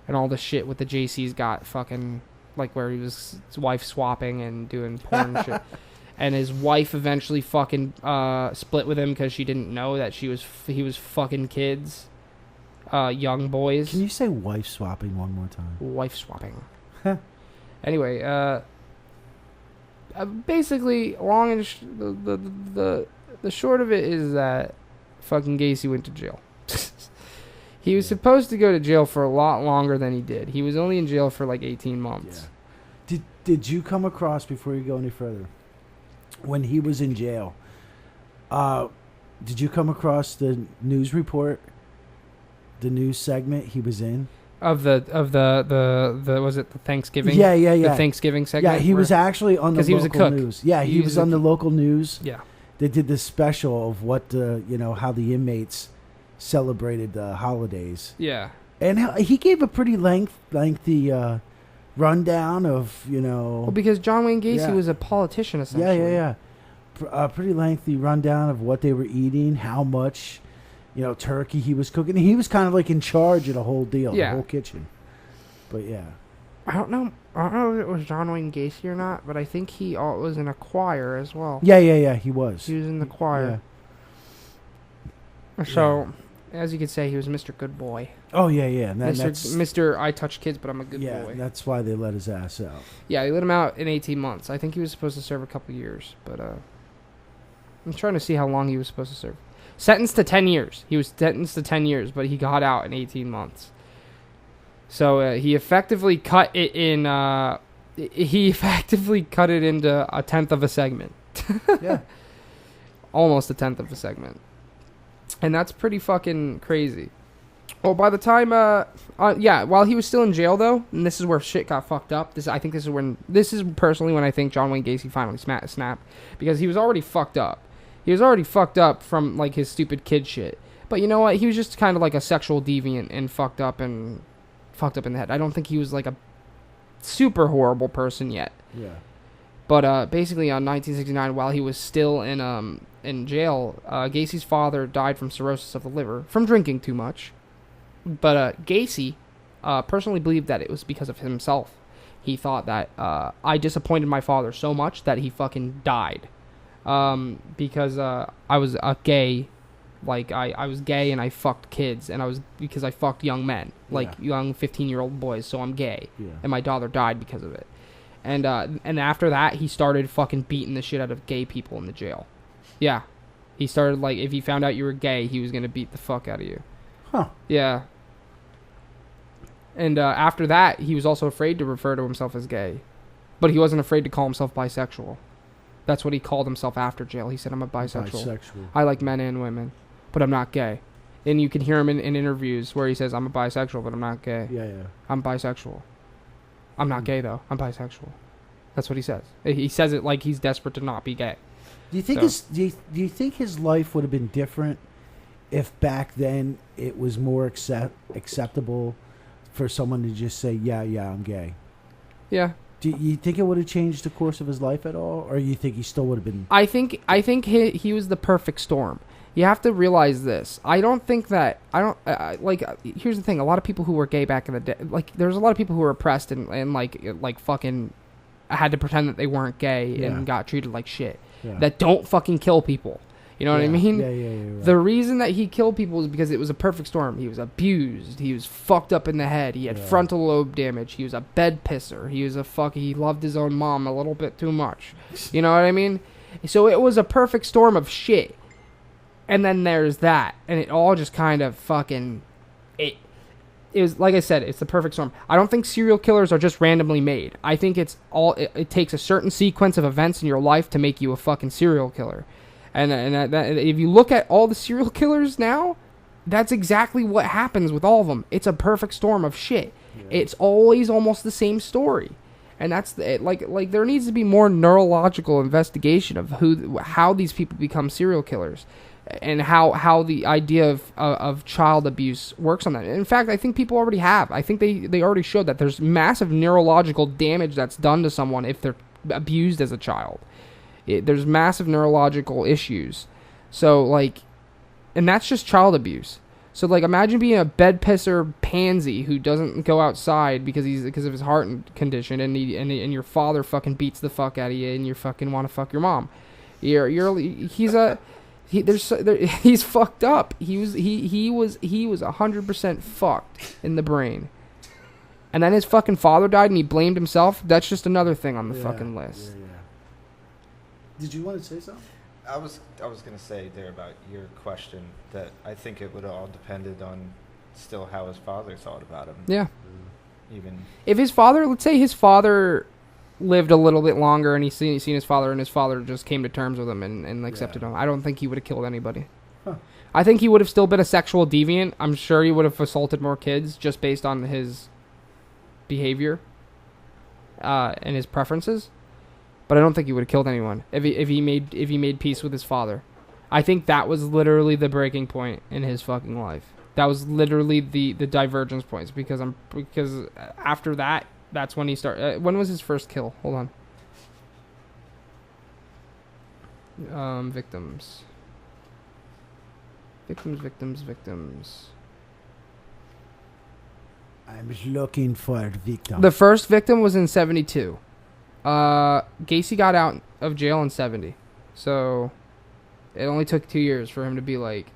and all the shit with the JCs got fucking, like, where he was his wife swapping and doing porn and shit. And his wife eventually fucking split with him because she didn't know that he was fucking kids, young boys. Can you say wife swapping one more time? Wife swapping. Anyway, basically, long and the short of it is that fucking Gacy went to jail. He was supposed to go to jail for a lot longer than he did. He was only in jail for like 18 months. Yeah. Did you come across, before you go any further, when he was in jail, did you come across the news report, the news segment he was in? Of the was it the Thanksgiving? Yeah. The Thanksgiving segment? Yeah, he was actually on the local he was a cook. news. Yeah, he was on the local news. Yeah. They did this special of what how the inmates celebrated the holidays. Yeah. And he gave a pretty lengthy rundown of, Well, because John Wayne Gacy was a politician, essentially. Yeah. A pretty lengthy rundown of what they were eating, how much, turkey he was cooking. He was kind of like in charge of the whole deal, the whole kitchen. But yeah. I don't know if it was John Wayne Gacy or not, but I think he was in a choir as well. Yeah, he was. He was in the choir. Yeah. So, as you could say, he was Mr. Good Boy. Oh, yeah. And Mr. I touch kids, but I'm a good boy. Yeah, that's why they let his ass out. Yeah, they let him out in 18 months. I think he was supposed to serve a couple years, but I'm trying to see how long he was supposed to serve. Sentenced to 10 years. He was sentenced to 10 years, but he got out in 18 months. So he effectively cut it in. He effectively cut it into a tenth of a segment. Yeah, almost a tenth of a segment, and that's pretty fucking crazy. Well, by the time, while he was still in jail though, and this is where shit got fucked up. This is personally when I think John Wayne Gacy finally snapped, because he was already fucked up. He was already fucked up from like his stupid kid shit. But you know what? He was just kind of like a sexual deviant and fucked up in the head. I don't think he was like a super horrible person yet. Yeah. But basically, on 1969, while he was still in jail, Gacy's father died from cirrhosis of the liver from drinking too much. But Gacy personally believed that it was because of himself. He thought that I disappointed my father so much that he fucking died. Because I was a gay. Like, I was gay and I fucked kids, and because I fucked young men, like young 15-year-old boys, so I'm gay. Yeah. And my daughter died because of it. And after that, he started fucking beating the shit out of gay people in the jail. Yeah. He started, like, if he found out you were gay, he was going to beat the fuck out of you. Huh. Yeah. And after that, he was also afraid to refer to himself as gay. But he wasn't afraid to call himself bisexual. That's what he called himself after jail. He said, I'm a bisexual. I like men and women. But I'm not gay. And you can hear him in interviews where he says, I'm a bisexual, but I'm not gay. Yeah. I'm bisexual. I'm not gay, though. I'm bisexual. That's what he says. He says it like he's desperate to not be gay. Do you think do you think his life would have been different if back then it was more acceptable for someone to just say, yeah, I'm gay? Yeah. Do you think it would have changed the course of his life at all? Or you think he still would have been... I think he was the perfect storm. You have to realize this. I don't think that... here's the thing. A lot of people who were gay back in the day... Like, there's a lot of people who were oppressed and like fucking had to pretend that they weren't gay and got treated like shit. Yeah. That don't fucking kill people. You know what I mean? Yeah, right. The reason that he killed people is because it was a perfect storm. He was abused. He was fucked up in the head. He had frontal lobe damage. He was a bed pisser. He loved his own mom a little bit too much. You know what I mean? So it was a perfect storm of shit. And then there's that. And it all just kind of fucking... It was, like I said, it's the perfect storm. I don't think serial killers are just randomly made. I think it's all... It takes a certain sequence of events in your life to make you a fucking serial killer. And if you look at all the serial killers now, that's exactly what happens with all of them. It's a perfect storm of shit. Yeah. It's always almost the same story. And that's like there needs to be more neurological investigation of how these people become serial killers. and how the idea of child abuse works on that. In fact, I think people already have. I think they already showed that there's massive neurological damage that's done to someone if they're abused as a child. There's massive neurological issues. So, like, and that's just child abuse. So, like, imagine being a bed pisser pansy who doesn't go outside because of his heart condition, and your father fucking beats the fuck out of you, and you fucking want to fuck your mom. He's fucked up. He was 100% fucked in the brain. And then his fucking father died, and he blamed himself. That's just another thing on the fucking list. Yeah. Did you want to say something? I was gonna say there about your question that I think it would have all depended on still how his father thought about him. Yeah. Even if his father, let's say his father lived a little bit longer and he's seen his father, and his father just came to terms with him and accepted him, I don't think he would have killed anybody. Huh. I think he would have still been a sexual deviant. I'm sure he would have assaulted more kids just based on his behavior and his preferences. But I don't think he would have killed anyone if he made peace with his father. I think that was literally the breaking point in his fucking life. That was literally the divergence points because after that, that's when he started. When was his first kill? Hold on. Victims. I'm looking for victims. The first victim was in 1972. Gacy got out of jail in 1970. So it only took 2 years for him to be like,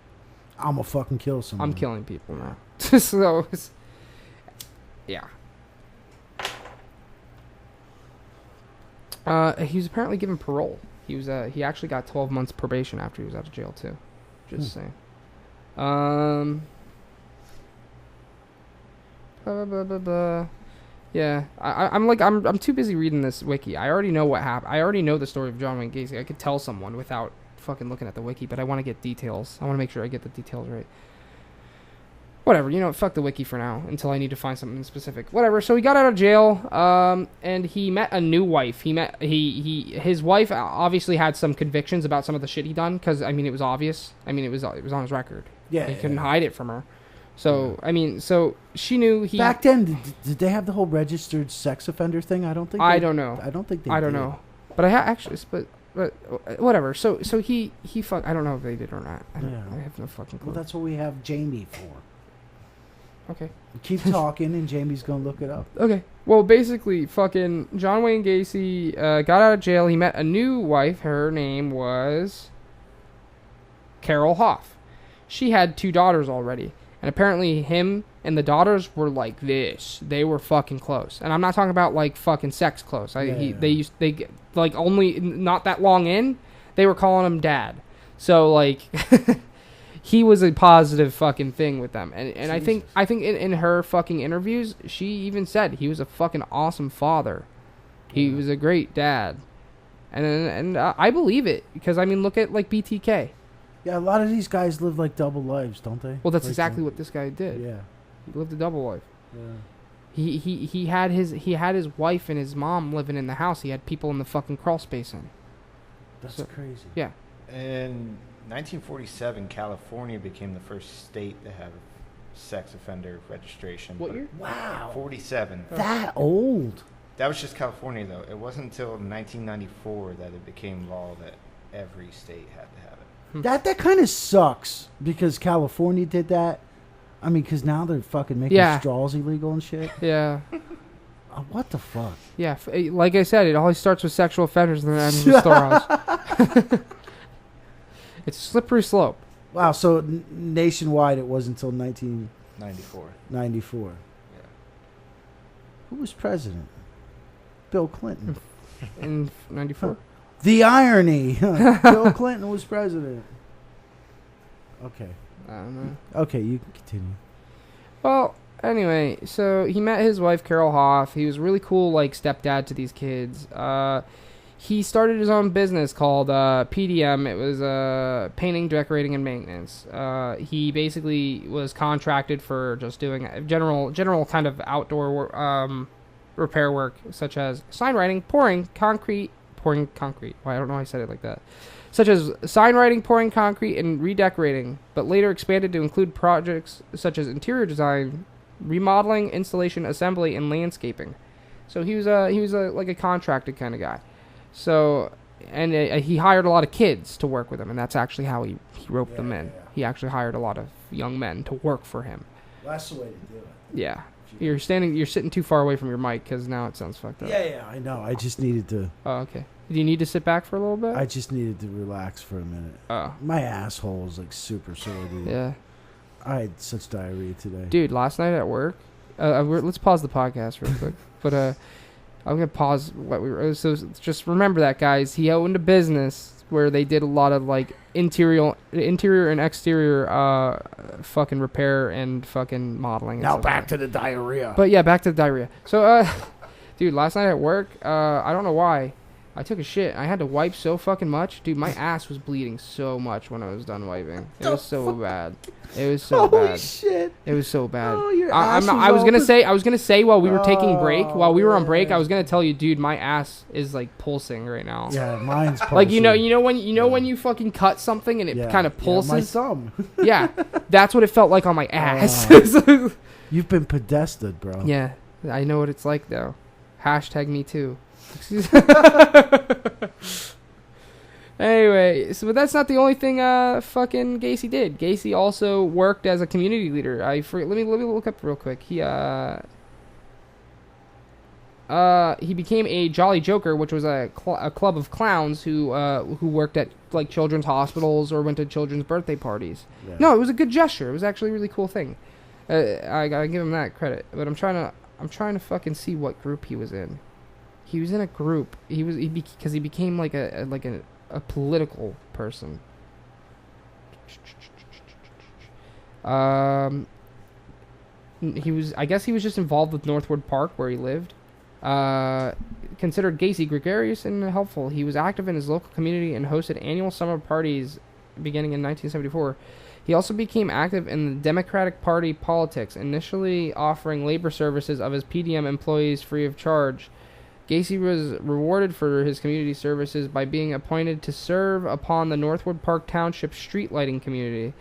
I'm gonna fucking kill someone. I'm killing people now. So, yeah. He was apparently given parole. He actually got 12 months probation after he was out of jail too. Just saying. Yeah, I'm too busy reading this wiki. I already know what happened. I already know the story of John Wayne Gacy. I could tell someone without fucking looking at the wiki, but I want to get details. I want to make sure I get the details right. Whatever, fuck the wiki for now until I need to find something specific. Whatever. So he got out of jail, and he met a new wife. His wife obviously had some convictions about some of the shit he done because it was obvious. It was on his record. Yeah, he couldn't hide it from her. So so she knew he. Back then, did they have the whole registered sex offender thing? I don't think. I don't know. I don't think they. I don't know, but but whatever. So he fuck. I don't know if they did or not. I have no fucking clue. Well, that's what we have Jamie for. Okay. Keep talking, and Jamie's gonna look it up. Okay. Well, basically, fucking John Wayne Gacy got out of jail. He met a new wife. Her name was Carol Hoff. She had 2 daughters already. And apparently him and the daughters were like this. They were fucking close. And I'm not talking about like fucking sex close. They like only not that long in, they were calling him dad. So like he was a positive fucking thing with them. And I think in her fucking interviews, she even said he was a fucking awesome father. He was a great dad. And I believe it because look at like BTK. Yeah, a lot of these guys live like double lives, don't they? Well, that's exactly what this guy did. Yeah, he lived a double life. Yeah. He had his wife and his mom living in the house. He had people in the fucking crawl space in. That's crazy. Yeah. In 1947, California became the first state to have sex offender registration. What year? Wow. 47. That old. That was just California, though. It wasn't until 1994 that it became law that every state had to have it. That kind of sucks because California did that. Because now they're fucking making straws illegal and shit. Yeah. What the fuck? Yeah, like I said, it always starts with sexual offenders and then ends with storehouse. It's a slippery slope. Wow, so nationwide it wasn't until 1994. 94. Yeah. Who was president? Bill Clinton. In 94. The irony. Bill Clinton was president. Okay. I don't know. Okay, you can continue. Well, anyway, so he met his wife, Carol Hoff. He was really cool, like, stepdad to these kids. He started his own business called PDM. It was painting, decorating, and maintenance. He basically was contracted for just doing general kind of outdoor repair work, such as sign writing, pouring, concrete, pouring concrete. Well, I don't know why I said it like that. Such as sign writing, pouring concrete, and redecorating, but later expanded to include projects such as interior design, remodeling, installation, assembly, and landscaping. So he was like a contracted kind of guy. So, and he hired a lot of kids to work with him, and that's actually how he roped them in. Yeah. He actually hired a lot of young men to work for him. Well, that's the way to do it. Yeah. You're sitting too far away from your mic because now it sounds fucked up. Yeah, I know. I just needed to. Oh, okay. Do you need to sit back for a little bit? I just needed to relax for a minute. Oh. My asshole is like super sore, dude. Yeah. I had such diarrhea today. Dude, last night at work, let's pause the podcast real quick. But I'm gonna pause what we were. So just remember that, guys. He owned a business where they did a lot of like interior and exterior fucking repair and fucking modeling. Now back to the diarrhea. But yeah, back to the diarrhea. So dude, last night at work, I don't know why, I took a shit. I had to wipe so fucking much, dude. My ass was bleeding so much when I was done wiping. It was so bad. It was so bad. Holy shit! It was so bad. Oh, your ass I was gonna say while we were taking break, while we were on break, man. I was gonna tell you, dude, my ass is like pulsing right now. Yeah, mine's pulsing. Like when you fucking cut something and it kind of pulses. My thumb. Yeah, that's what it felt like on my ass. You've been pedested, bro. Yeah, I know what it's like though. Hashtag me too. Anyway, but that's not the only thing fucking Gacy did. Gacy also worked as a community leader. Let me look up real quick. He became a Jolly Joker, which was a club of clowns who worked at like children's hospitals or went to children's birthday parties. Yeah. No, it was a good gesture. It was actually a really cool thing. I gotta give him that credit. But I'm trying to fucking see what group he was in. He was in a group. Because he became like a political person. I guess he was just involved with Northwood Park where he lived. Considered Gacy gregarious and helpful. He was active in his local community and hosted annual summer parties beginning in 1974. He also became active in the Democratic Party politics, initially offering labor services of his PDM employees free of charge. Gacy was rewarded for his community services by being appointed to serve upon the Northwood Park Township street lighting community.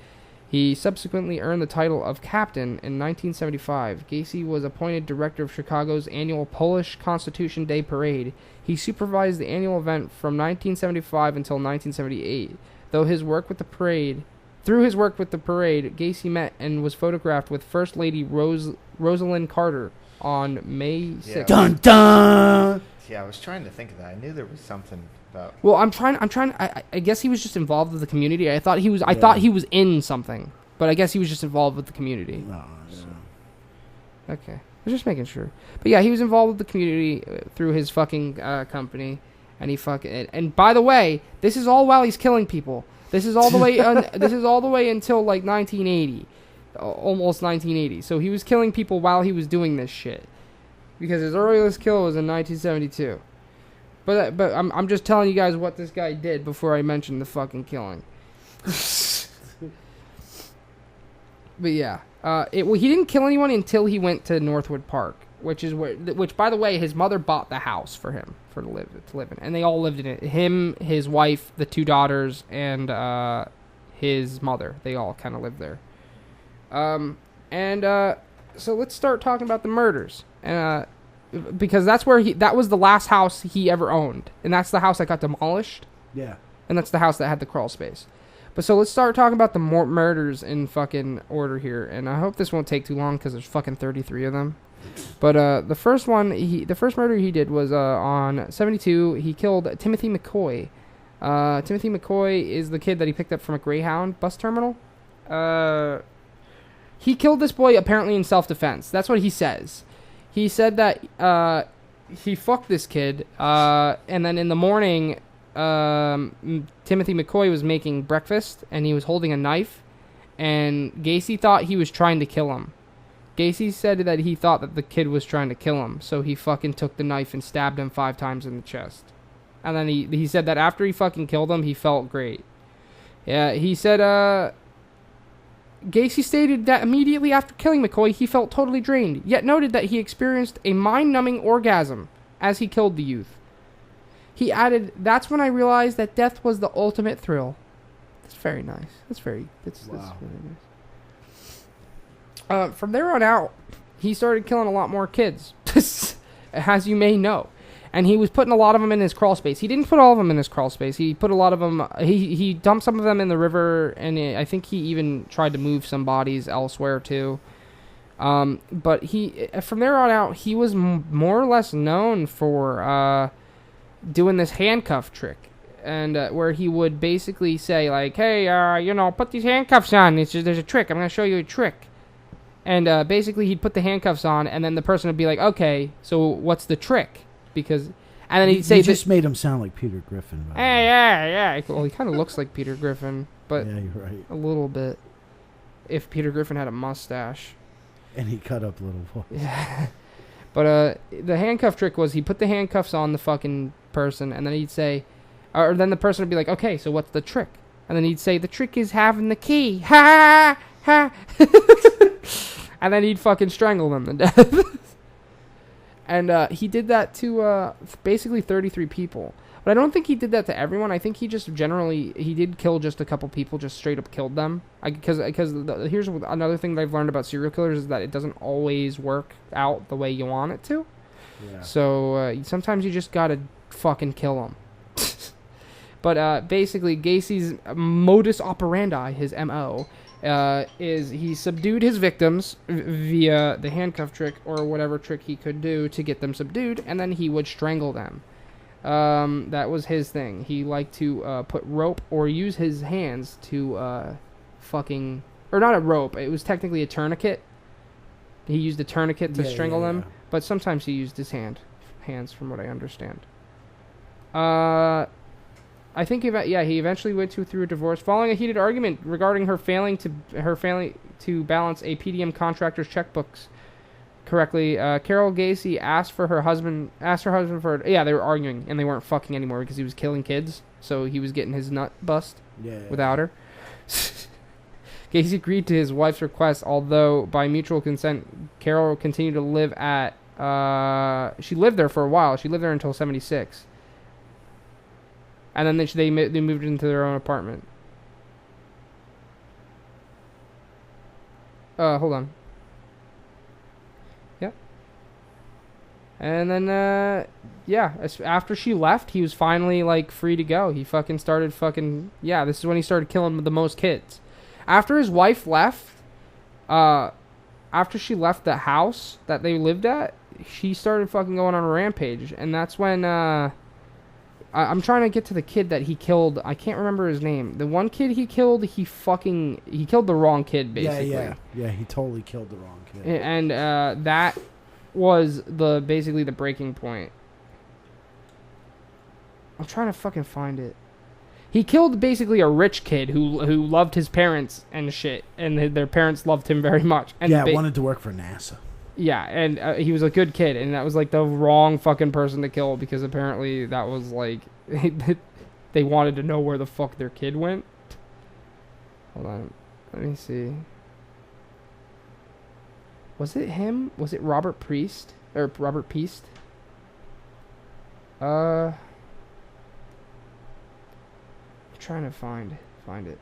He subsequently earned the title of captain in 1975. Gacy was appointed director of Chicago's annual Polish Constitution Day Parade. He supervised the annual event from 1975 until 1978. Through his work with the parade, Gacy met and was photographed with First Lady Rosalind Carter on May 6th. Yeah. Dun dun. Yeah, I was trying to think of that. I knew there was something about. Well, I guess he was just involved with the community. I thought he was in something, but I guess he was just involved with the community. No. Okay, I was just making sure. But yeah, he was involved with the community through his fucking company, and and by the way, this is all while he's killing people. This is all the way. This is all the way until like 1980. Almost 1980. So he was killing people while he was doing this shit, because his earliest kill was in 1972. But I'm just telling you guys what this guy did before I mention the fucking killing. But yeah, he didn't kill anyone until he went to Northwood Park, which by the way, his mother bought the house for him to live in, and they all lived in it. Him, his wife, the two daughters, and his mother. They all kind of lived there. So let's start talking about the murders, because that was the last house he ever owned, and that's the house that got demolished. Yeah. And that's the house that had the crawl space. But so let's start talking about the murders in fucking order here, and I hope this won't take too long because there's fucking 33 of them. But the first murder he did was on 72. He killed Timothy McCoy. Timothy McCoy is the kid that he picked up from a Greyhound bus terminal. He killed this boy apparently in self-defense. That's what he says. He said that he fucked this kid, and then in the morning, Timothy McCoy was making breakfast, and he was holding a knife, and Gacy thought he was trying to kill him. Gacy said that he thought that the kid was trying to kill him, so he fucking took the knife and stabbed him 5 times in the chest. And then he said that after he fucking killed him, he felt great. Yeah, he said, Gacy stated that immediately after killing McCoy, he felt totally drained, yet noted that he experienced a mind-numbing orgasm as he killed the youth. he added, "That's when I realized that death was the ultimate thrill." That's very nice. That's very really nice. From there on out, he started killing a lot more kids, as you may know. And he was putting a lot of them in his crawl space. He didn't put all of them in his crawl space. He put a lot of them... He dumped some of them in the river, and I think he even tried to move some bodies elsewhere, too. But from there on out, he was more or less known for doing this handcuff trick. And where he would basically say, like, hey, put these handcuffs on. There's a trick. I'm going to show you a trick. And basically, he'd put the handcuffs on, and then the person would be like, okay, so what's the trick? And then he'd say... You just made him sound like Peter Griffin. Hey, yeah. Well, he kind of looks like Peter Griffin, but yeah, you're right. A little bit. If Peter Griffin had a mustache. And he cut up little voice. Yeah. But the handcuff trick was he put the handcuffs on the fucking person, and then he'd say... Or then the person would be like, okay, so what's the trick? And then he'd say, the trick is having the key. Ha! Ha! And then he'd fucking strangle them to death. And he did that to basically 33 people. But I don't think he did that to everyone. I think he just he did kill just a couple people, just straight up killed them. Because here's another thing that I've learned about serial killers is that it doesn't always work out the way you want it to. Yeah. So sometimes you just gotta fucking kill them. But basically, Gacy's modus operandi, his M.O., is he subdued his victims via the handcuff trick or whatever trick he could do to get them subdued, and then he would strangle them. That was his thing. He liked to put rope or use his hands to or not a rope. It was technically a tourniquet. He used a tourniquet to strangle them, but sometimes he used his hands, from what I understand. I think he eventually went through a divorce following a heated argument regarding her failing to balance a PDM contractor's checkbooks correctly. Carol Gacy asked her husband for they were arguing and they weren't fucking anymore because he was killing kids, so he was getting his nut bust without her. Gacy agreed to his wife's request, although by mutual consent, Carol continued to live at she lived there for a while. She lived there until 1976. And then they moved into their own apartment. Hold on. Yep. And then, after she left, he was finally, free to go. He fucking started this is when he started killing the most kids. After his wife left, after she left the house that they lived at, she started fucking going on a rampage. And that's when, I'm trying to get to the kid that he killed. I can't remember his name. The one kid he killed, he killed the wrong kid, basically. Yeah, he totally killed the wrong kid. And that was basically the breaking point. I'm trying to fucking find it. He killed basically a rich kid who loved his parents and shit, and their parents loved him very much. And wanted to work for NASA. Yeah, and he was a good kid, and that was the wrong fucking person to kill because apparently that was they wanted to know where the fuck their kid went. Hold on, let me see. Was it him? Was it Robert Priest or Robert Peast? I'm trying to find it.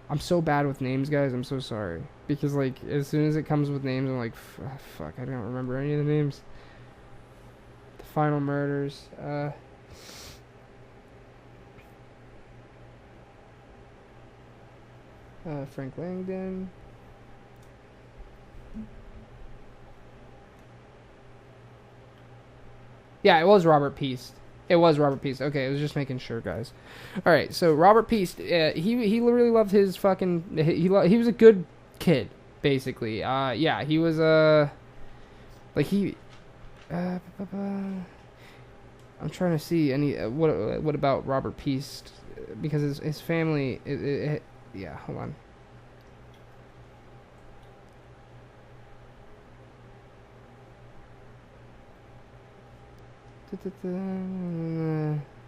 I'm so bad with names, guys. I'm so sorry. Because, as soon as it comes with names, I'm like, fuck, I don't remember any of the names. The Final Murders. Frank Langdon. Yeah, it was Robert Peast. It was Robert Peast. Okay, I was just making sure, guys. All right, so Robert Peast, he really loved his fucking... He was a good kid, basically. He was I'm trying to see what about Robert Peast, because his family... hold on.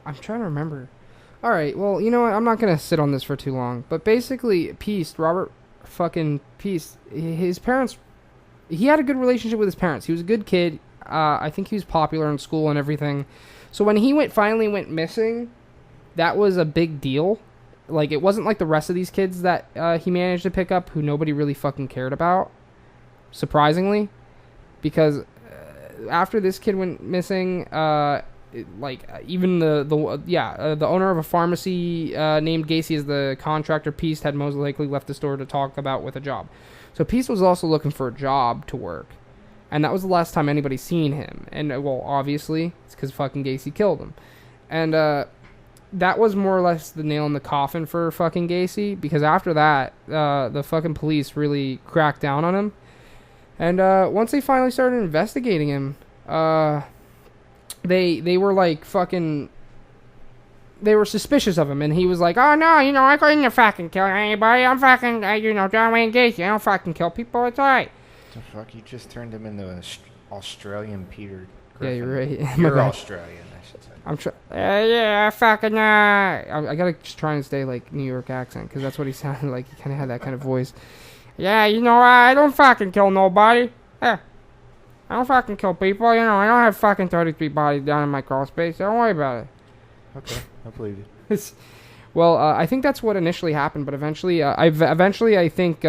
I'm trying to remember. Alright, well, you know what? I'm not going to sit on this for too long. But basically, Robert fucking Peast, his parents... He had a good relationship with his parents. He was a good kid. I think he was popular in school and everything. So when he finally went missing, that was a big deal. Like, it wasn't like the rest of these kids that he managed to pick up who nobody really fucking cared about, surprisingly. Because after this kid went missing, even the owner of a pharmacy named Gacy as the contractor, Peace, had most likely left the store to talk about with a job. So Peace was also looking for a job to work. And that was the last time anybody seen him. And, well, obviously, it's because fucking Gacy killed him. And, that was more or less the nail in the coffin for fucking Gacy, because after that, the fucking police really cracked down on him. And once they finally started investigating him, they were like fucking... They were suspicious of him, and he was like, oh no, I couldn't fucking kill anybody. I'm fucking, John Wayne Gacy. I don't fucking kill people. It's alright. The fuck? You just turned him into an Australian Peter Griffin. Yeah, you're right. You're Australian, I should say. I gotta just try and stay like New York accent, because that's what he sounded like. He kind of had that kind of voice. Yeah, I don't fucking kill nobody. Yeah, I don't fucking kill people. I don't have fucking 33 bodies down in my crawl space. Don't worry about it. Okay, I believe you. Well, I think that's what initially happened, but eventually, I think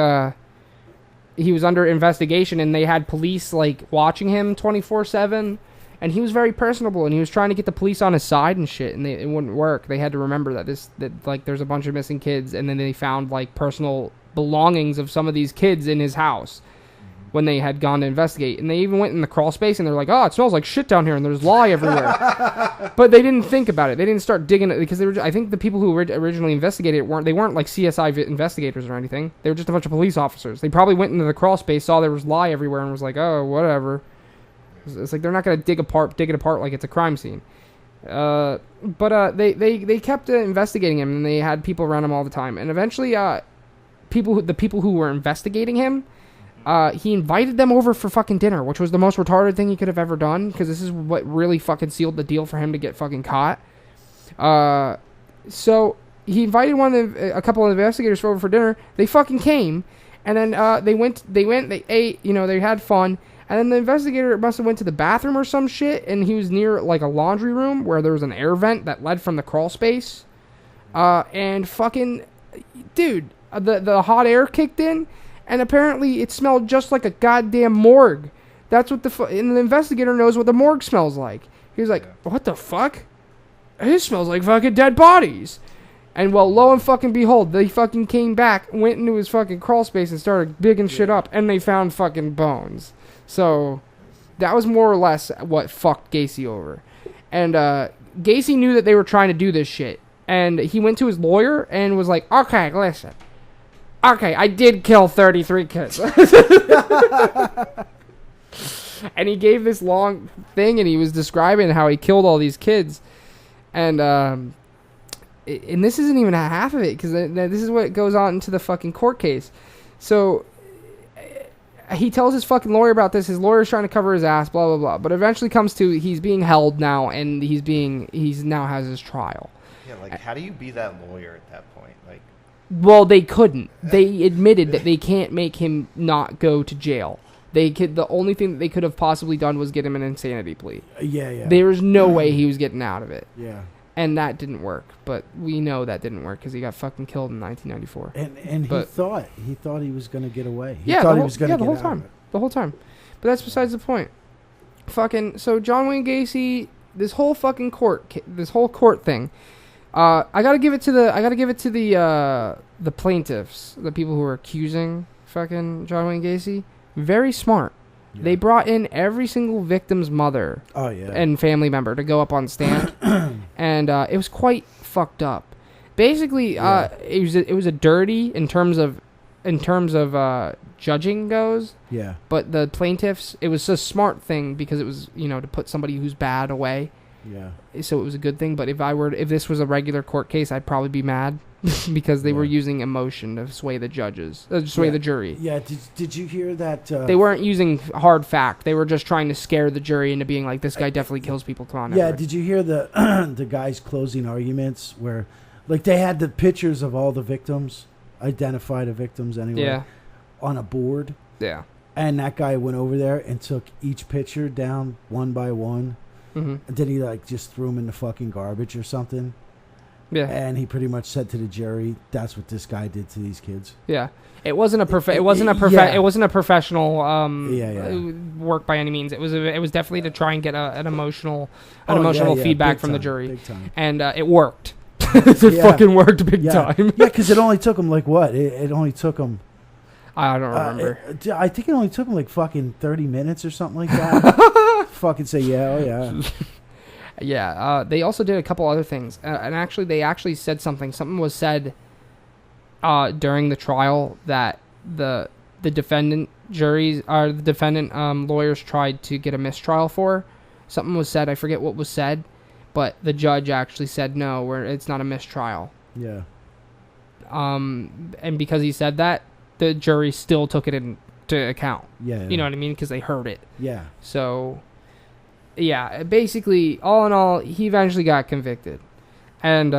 he was under investigation, and they had police like watching him 24/7. And he was very personable, and he was trying to get the police on his side and shit, and it wouldn't work. They had to remember that there's a bunch of missing kids, and then they found like personal belongings of some of these kids in his house when they had gone to investigate. And they even went in the crawl space, and they're like, "Oh, it smells like shit down here, and there's lye everywhere." But they didn't think about it. They didn't start digging it, because I think the people who originally investigated it weren't like CSI investigators or anything. They were just a bunch of police officers. They probably went into the crawl space, saw there was lye everywhere, and was like, "Oh, whatever." It's like they're not gonna dig it apart like it's a crime scene. But they kept investigating him, and they had people around him all the time. And eventually, the people who were investigating him, he invited them over for fucking dinner, which was the most retarded thing he could have ever done, because this is what really fucking sealed the deal for him to get fucking caught. So he invited a couple of investigators over for dinner. They fucking came, and then they ate, they had fun. And then the investigator must have went to the bathroom or some shit, and he was near like a laundry room where there was an air vent that led from the crawl space. And fucking, dude, the hot air kicked in, and apparently it smelled just like a goddamn morgue. That's what and the investigator knows what the morgue smells like. He was like, what the fuck? It smells like fucking dead bodies. And well, lo and fucking behold, they fucking came back, went into his fucking crawl space and started digging shit up, and they found fucking bones. So, that was more or less what fucked Gacy over. And Gacy knew that they were trying to do this shit. And he went to his lawyer and was like, okay, listen. Okay, I did kill 33 kids. And he gave this long thing, and he was describing how he killed all these kids. And this isn't even half of it, because this is what goes on into the fucking court case. So... he tells his fucking lawyer about this. His lawyer's trying to cover his ass, blah, blah, blah. But eventually comes to he's being held now, and he's now has his trial. Yeah, like, how do you be that lawyer at that point? Like, well, they couldn't. They admitted that they can't make him not go to jail. The only thing that they could have possibly done was get him an insanity plea. Yeah. There was no way he was getting out of it. Yeah. And that didn't work. But we know that didn't work, because he got fucking killed in 1994. And he thought he was going to get away. He thought he was going to get out of it. The whole time. But that's besides the point. Fucking, so John Wayne Gacy, this whole court thing, I gotta give it to the plaintiffs, the people who are accusing fucking John Wayne Gacy. Very smart. Yeah. They brought in every single victim's mother and family member to go up on stand. And it was quite fucked up. Basically, it was a dirty in terms of judging goes. Yeah. But the plaintiffs, it was a smart thing, because it was, to put somebody who's bad away. Yeah. So it was a good thing. But if this was a regular court case, I'd probably be mad because they were using emotion to sway the judges, sway the jury. Yeah. Did you hear that? They weren't using hard fact. They were just trying to scare the jury into being like, this guy definitely kills people. Come on. Yeah. Everybody. Did you hear the guy's closing arguments where, like, they had the pictures of all the victims, identified the victims anyway, on a board. Yeah. And that guy went over there and took each picture down one by one. Mm-hmm. And then he like just threw them in the fucking garbage or something. Yeah. And he pretty much said to the jury, "That's what this guy did to these kids." Yeah. It wasn't a professional work by any means. It was definitely to try and get an emotional feedback from the jury. Big time. And it worked. It fucking worked big time. Yeah, because it only took him like what? It only took him. I don't remember. I think it only took him like fucking 30 minutes or something like that. Fucking say yeah. Yeah. They also did a couple other things, and actually, they actually said something. Something was said during the trial that the defendant lawyers tried to get a mistrial for. Something was said. I forget what was said, but the judge actually said no, it's not a mistrial. Yeah. And because he said that, the jury still took it into account. Yeah. You know what I mean? Because they heard it. Yeah. So, yeah, basically, all in all, he eventually got convicted. And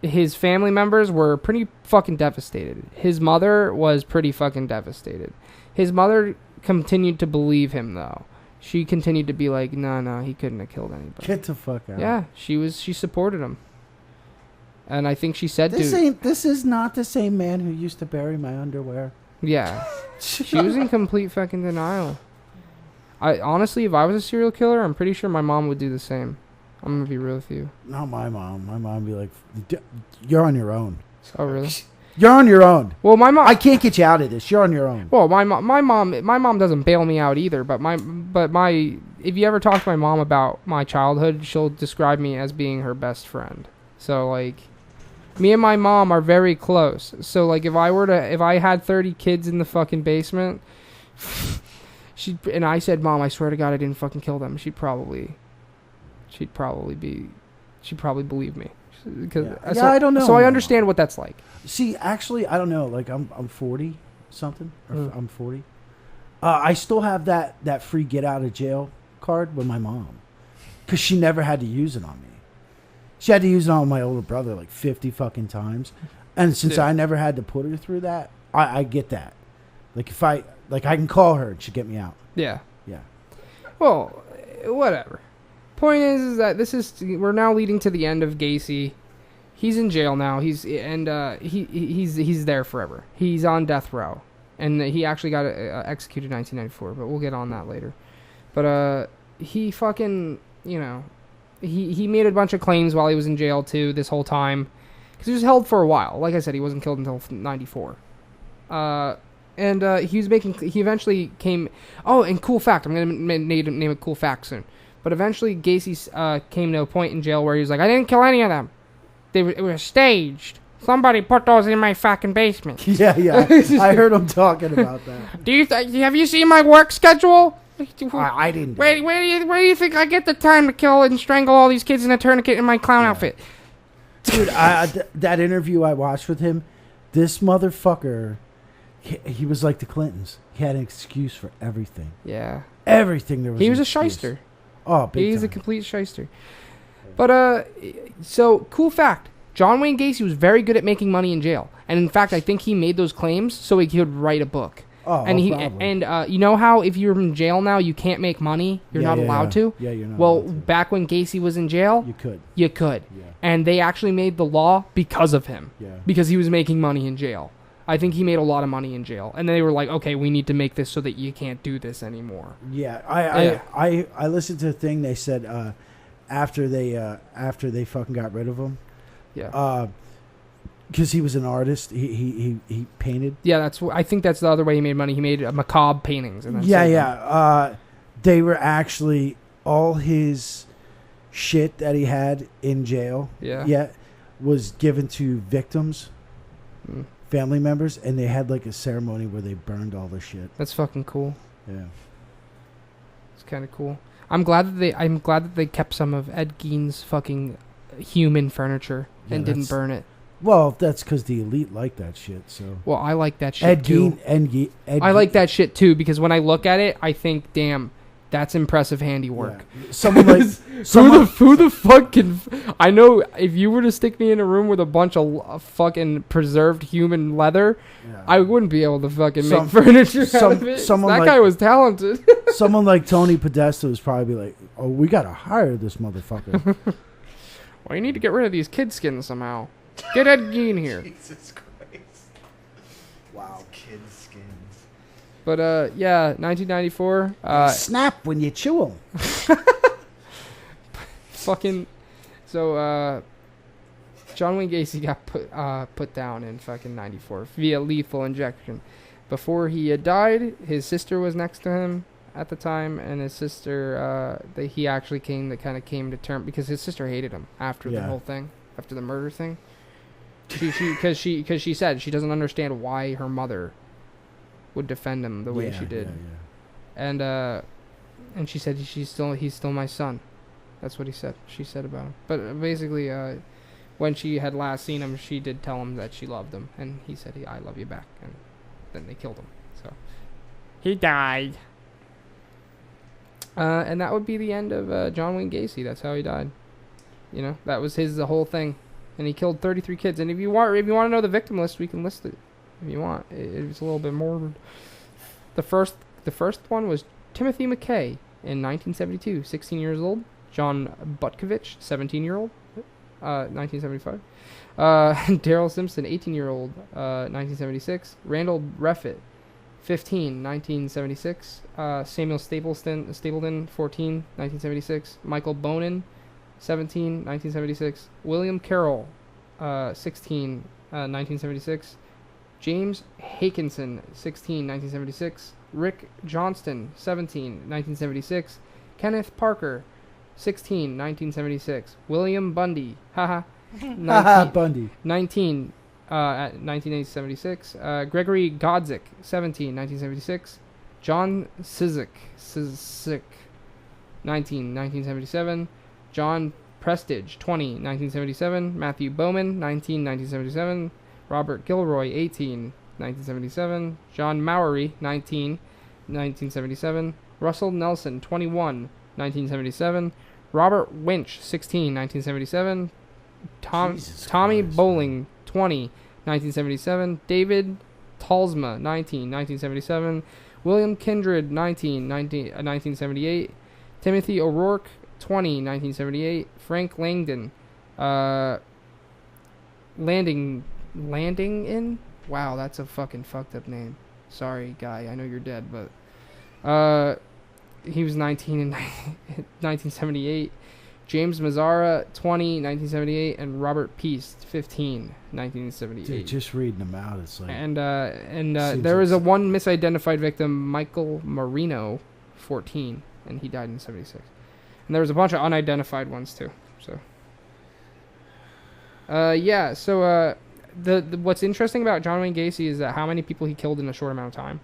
his family members were pretty fucking devastated. His mother was pretty fucking devastated. His mother continued to believe him, though. She continued to be like, no, he couldn't have killed anybody. Get the fuck out. Yeah, she supported him. And I think she said, This is not the same man who used to bury my underwear. Yeah. She was in complete fucking denial. Honestly, if I was a serial killer, I'm pretty sure my mom would do the same. I'm going to be real with you. Not my mom. My mom would be like, "You're on your own." Oh, really? You're on your own. Well, my mom... I can't get you out of this. You're on your own. Well, my mom doesn't bail me out either, but if you ever talk to my mom about my childhood, she'll describe me as being her best friend. So, like... Me and my mom are very close. So, like, if I had 30 kids in the fucking basement, and I said, "Mom, I swear to God I didn't fucking kill them," she'd probably believe me. I don't know. So I understand what that's like. See, actually, I don't know. Like, I'm 40 something. I'm 40. I still have that free get out of jail card with my mom, because she never had to use it on me. She had to use it on my older brother like 50 fucking times. And since I never had to put her through that, I get that. Like, if I can call her and she'll get me out. Yeah. Yeah. Well, whatever. Point is that we're now leading to the end of Gacy. He's in jail now. He's there forever. He's on death row. And he actually got executed in 1994, but we'll get on that later. But he fucking, He made a bunch of claims while he was in jail, too, this whole time. Because he was held for a while. Like I said, he wasn't killed until 94. He eventually came... Oh, and cool fact. I'm going to name a cool fact soon. But eventually, Gacy came to a point in jail where he was like, "I didn't kill any of them. It was staged. Somebody put those in my fucking basement." Yeah. I heard him talking about that. Have you seen my work schedule? I didn't. Where do you think I get the time to kill and strangle all these kids in a tourniquet in my clown outfit? Dude, that interview I watched with him, this motherfucker, he was like the Clintons. He had an excuse for everything. Yeah. Everything there was. He was an a shyster. Oh, big He's time. a complete shyster. But, so, cool fact. John Wayne Gacy was very good at making money in jail. And in fact, I think he made those claims so he could write a book. Oh, and you know how if you're in jail now, you can't make money? You're not allowed to? Yeah, you're not Well, allowed to. back when Gacy was in jail, you could. Yeah. Yeah. And they actually made the law because of him. Yeah. Because he was making money in jail. I think he made a lot of money in jail. And they were like, "Okay, we need to make this so that you can't do this anymore." Yeah. I listened to a thing they said after they fucking got rid of him. Yeah. Because he was an artist, he painted. Yeah, I think that's the other way he made money. He made macabre paintings. And they were actually all his shit that he had in jail. Yeah. Was given to victims, family members, and they had like a ceremony where they burned all the shit. That's fucking cool. Yeah. It's kind of cool. I'm glad that they kept some of Ed Gein's fucking human furniture and didn't burn it. Well, that's because the elite like that shit. So. Well, I like that shit too. I like that shit too because when I look at it, I think, damn, That's impressive handiwork. Yeah. Someone like Who the fuck can? I know if you were to stick me in a room with a bunch of fucking preserved human leather, yeah. I wouldn't be able to fucking make furniture out of it. That guy was talented. Someone like Tony Podesta was probably like, "Oh, we gotta hire this motherfucker." Well, you need to get rid of these kid skins somehow. Get Ed Gein here. Jesus Christ! Wow. Kid skins. But yeah, 1994. Snap when you chew them. Fucking. So John Wayne Gacy got put down in fucking 94 via lethal injection. Before he had died, his sister was next to him at the time, and his sister, he actually came to terms because his sister hated him after the whole thing, after the murder thing. Because she said she doesn't understand why her mother would defend him the way she did, and she said he's still my son. That's what she said about him. But basically, when she had last seen him, she did tell him that she loved him, and he said, I love you back, and then they killed him. So he died. And that would be the end of John Wayne Gacy. That's how he died. You know, that was the whole thing. And he killed 33 kids. And if you want to know the victim list, we can list it if you want. It's a little bit more. The first one was Timothy McKay in 1972, 16 years old. John Butkovich, 17-year-old, 1975. Daryl Simpson, 18-year-old, 1976. Randall Reffitt, 15, 1976. Samuel Stapleton, 14, 1976. Michael Bonin, 17, 1976. William Carroll, 16, 1976. James Hakinson, 16, 1976. Rick Johnston, 17, 1976. Kenneth Parker, 16, 1976. William Bundy, 19, 1976. Gregory Godzik, 17, 1976. John Cizik, 1977. John Prestige, 20, 1977. Matthew Bowman, 19, 1977. Robert Gilroy, 18, 1977. John Mowery, 19, 1977. Russell Nelson, 21, 1977. Robert Winch, 16, 1977. Tommy Bowling, 20, 1977. David Talsma, 19, 1977. William Kindred, 1978. Timothy O'Rourke, 20, 1978. Frank Langdon, Landing in? Wow, that's a fucking fucked up name. Sorry, guy. I know you're dead, but he was 19 in 1978. James Mazzara, 20, 1978, and Robert Peace, 15, 1978. Dude, just reading them out, it's like... And there was one misidentified victim, Michael Marino, 14, and he died in 76. And there was a bunch of unidentified ones, too. So, the what's interesting about John Wayne Gacy is that how many people he killed in a short amount of time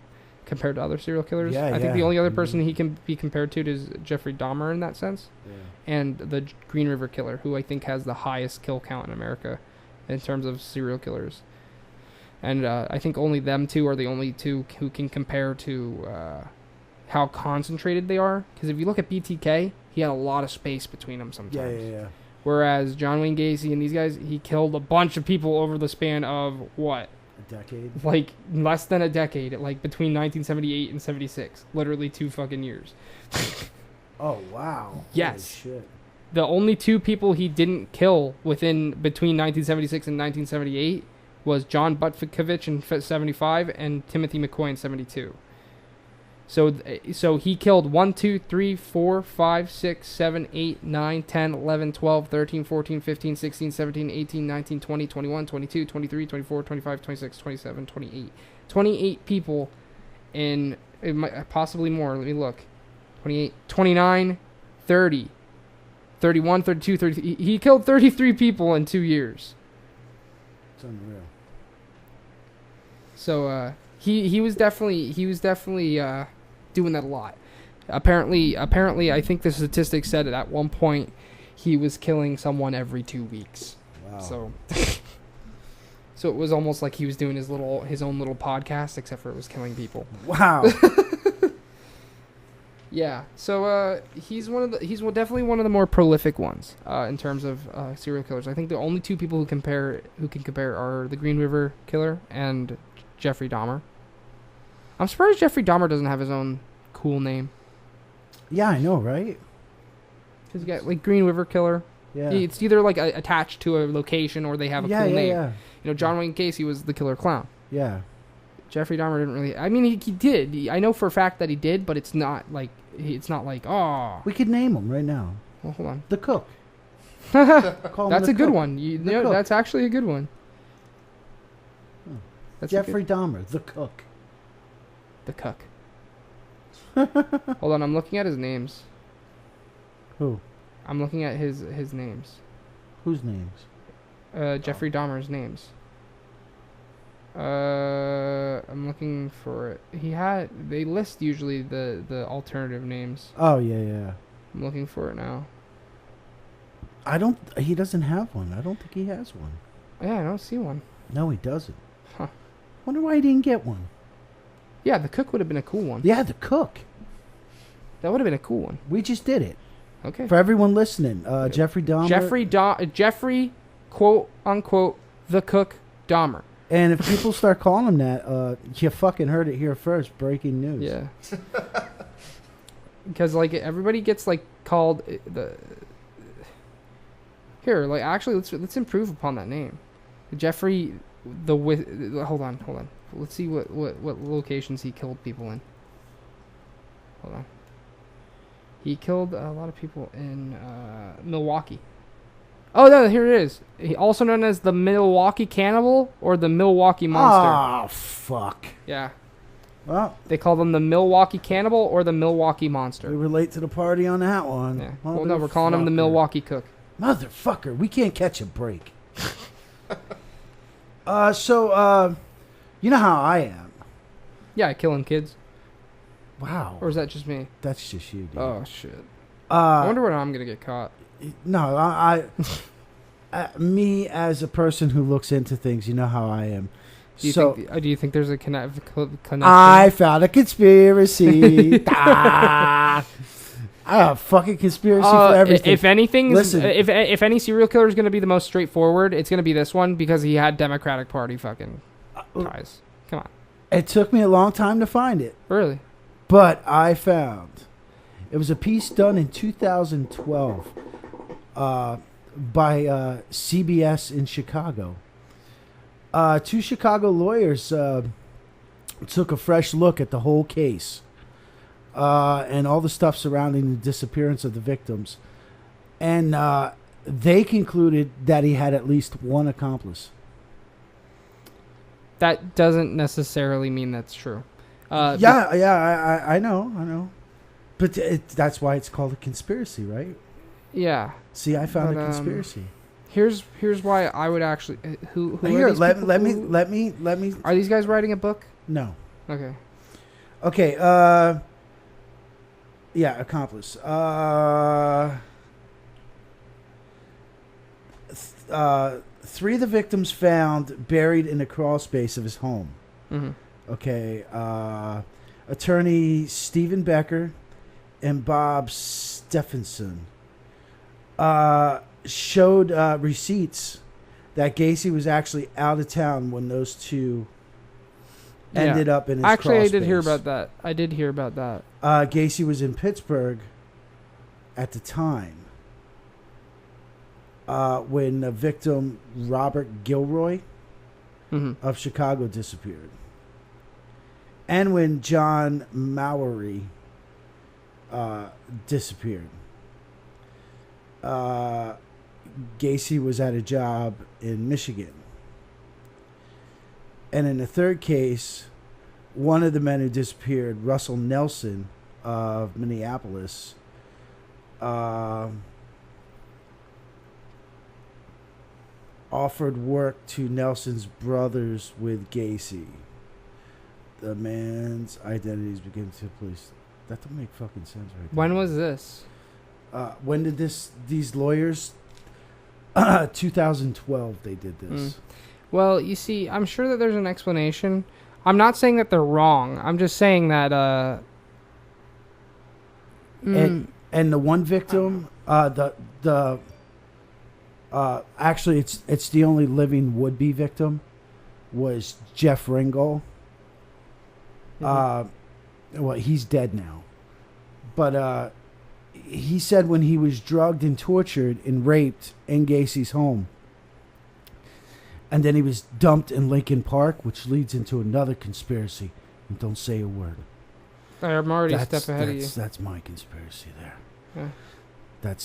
compared to other serial killers. I think the only other person he can be compared to is Jeffrey Dahmer in that sense. Yeah. And the Green River Killer, who I think has the highest kill count in America in terms of serial killers. And I think only them two are the only two who can compare to how concentrated they are. Because if you look at BTK, he had a lot of space between them sometimes. Yeah. Whereas John Wayne Gacy and these guys, he killed a bunch of people over the span of, what? A decade? Like, less than a decade. Like, between 1978 and 76. Literally 2 fucking years. Oh, wow. Yes. Holy shit. The only 2 people he didn't kill between 1976 and 1978 was John Butkovich in 75 and Timothy McCoy in 72. So he killed 1, 2, 3, 4, 5, 6, 7, 8, 9, 10, 11, 12, 13, 14, 15, 16, 17, 18, 19, 20, 21, 22, 23, 24, 25, 26, 27, 28. 28 people in, possibly more, let me look. 28, 29, 30, 31, 32, 33. He killed 33 people in 2 years. It's unreal. So he was definitely doing that a lot. Apparently, I think the statistics said that at one point he was killing someone every 2 weeks. Wow. So it was almost like he was doing his own little podcast, except for it was killing people. Wow. Yeah. So he's definitely one of the more prolific ones in terms of serial killers. I think the only two people who can compare are the Green River Killer and Jeffrey Dahmer. I'm surprised Jeffrey Dahmer doesn't have his own cool name. Yeah, I know, right? Because you got like Green River Killer. Yeah. It's either like attached to a location or they have a cool name. Yeah. You know, John Wayne Gacy was the killer clown. Yeah. Jeffrey Dahmer didn't really. I mean, he did. I know for a fact that he did, but it's not like oh. We could name him right now. Well, hold on. The Cook. Call him That's the a good Cook. one. The You know, Cook. that's actually a good one. That's Jeffrey Dahmer, the Cook. the cuck. Hold on, I'm looking at his names. Who? I'm looking at his names. Whose names? Jeffrey Dahmer's names. I'm looking for it. They list usually the alternative names. Oh, yeah. I'm looking for it now. He doesn't have one. I don't think he has one. Yeah, I don't see one. No, he doesn't. Huh. Wonder why he didn't get one. Yeah, the cook would have been a cool one. Yeah, the Cook. That would have been a cool one. We just did it. Okay. For everyone listening, Jeffrey Dahmer. Jeffrey, quote unquote, the cook Dahmer. And if people start calling him that, you fucking heard it here first. Breaking news. Yeah. Because like everybody gets like called the. Here, like actually, let's improve upon that name, Jeffrey. Hold on. Let's see what locations he killed people in. Hold on. He killed a lot of people in Milwaukee. Oh, no, here it is. He also known as the Milwaukee Cannibal or the Milwaukee Monster. Oh, fuck. Yeah. Well, They call them the Milwaukee Cannibal or the Milwaukee Monster. we were late to the party on that one. Yeah. Well, no, we're calling him the Motherfucker. Milwaukee Cook. Motherfucker, we can't catch a break. So, you know how I am. Yeah, killing kids. Wow. Or is that just me? That's just you, dude. Oh, shit. I wonder when I'm going to get caught. No, me as a person who looks into things, you know how I am. Do you think there's a connection? I found a conspiracy. Fucking conspiracy for everything. If anything, Listen. if any serial killer is going to be the most straightforward, it's going to be this one because he had Democratic Party fucking ties. Come on. It took me a long time to find it, Really? but I found it was a piece done in 2012 by CBS in Chicago. Two Chicago lawyers took a fresh look at the whole case and all the stuff surrounding the disappearance of the victims. And they concluded that he had at least one accomplice. That doesn't necessarily mean that's true. I know. But that's why it's called a conspiracy, right? Yeah. See, I found But, a conspiracy. Here's why I would actually. Who Here, are these let people me. Are these guys writing a book? No. Okay. Okay. Yeah, accomplice. Three of the victims found buried in the crawl space of his home. Mm-hmm. Okay. Attorney Stephen Becker and Bob Stephenson showed receipts that Gacy was actually out of town when those two ended up in his Actually, crawl I did hear space. about that. I did hear about that. Gacy was in Pittsburgh at the time when the victim Robert Gilroy Mm-hmm. of Chicago disappeared, and when John Mowery disappeared. Gacy was at a job in Michigan. And in the third case, one of the men who disappeared, Russell Nelson of Minneapolis, offered work to Nelson's brothers with Gacy. The man's identities began to police. That don't make fucking sense right When there. was this? When did these lawyers 2012 they did this. Well, you see, I'm sure that there's an explanation. I'm not saying that they're wrong. I'm just saying that And the one victim, actually it's the only living would-be victim, was Jeff Ringgold. Well, he's dead now, but he said when he was drugged and tortured and raped in Gacy's home, and then he was dumped in Lincoln Park, which leads into another conspiracy. And don't say a word. I'm already a step ahead of you. That's my conspiracy there. Yeah.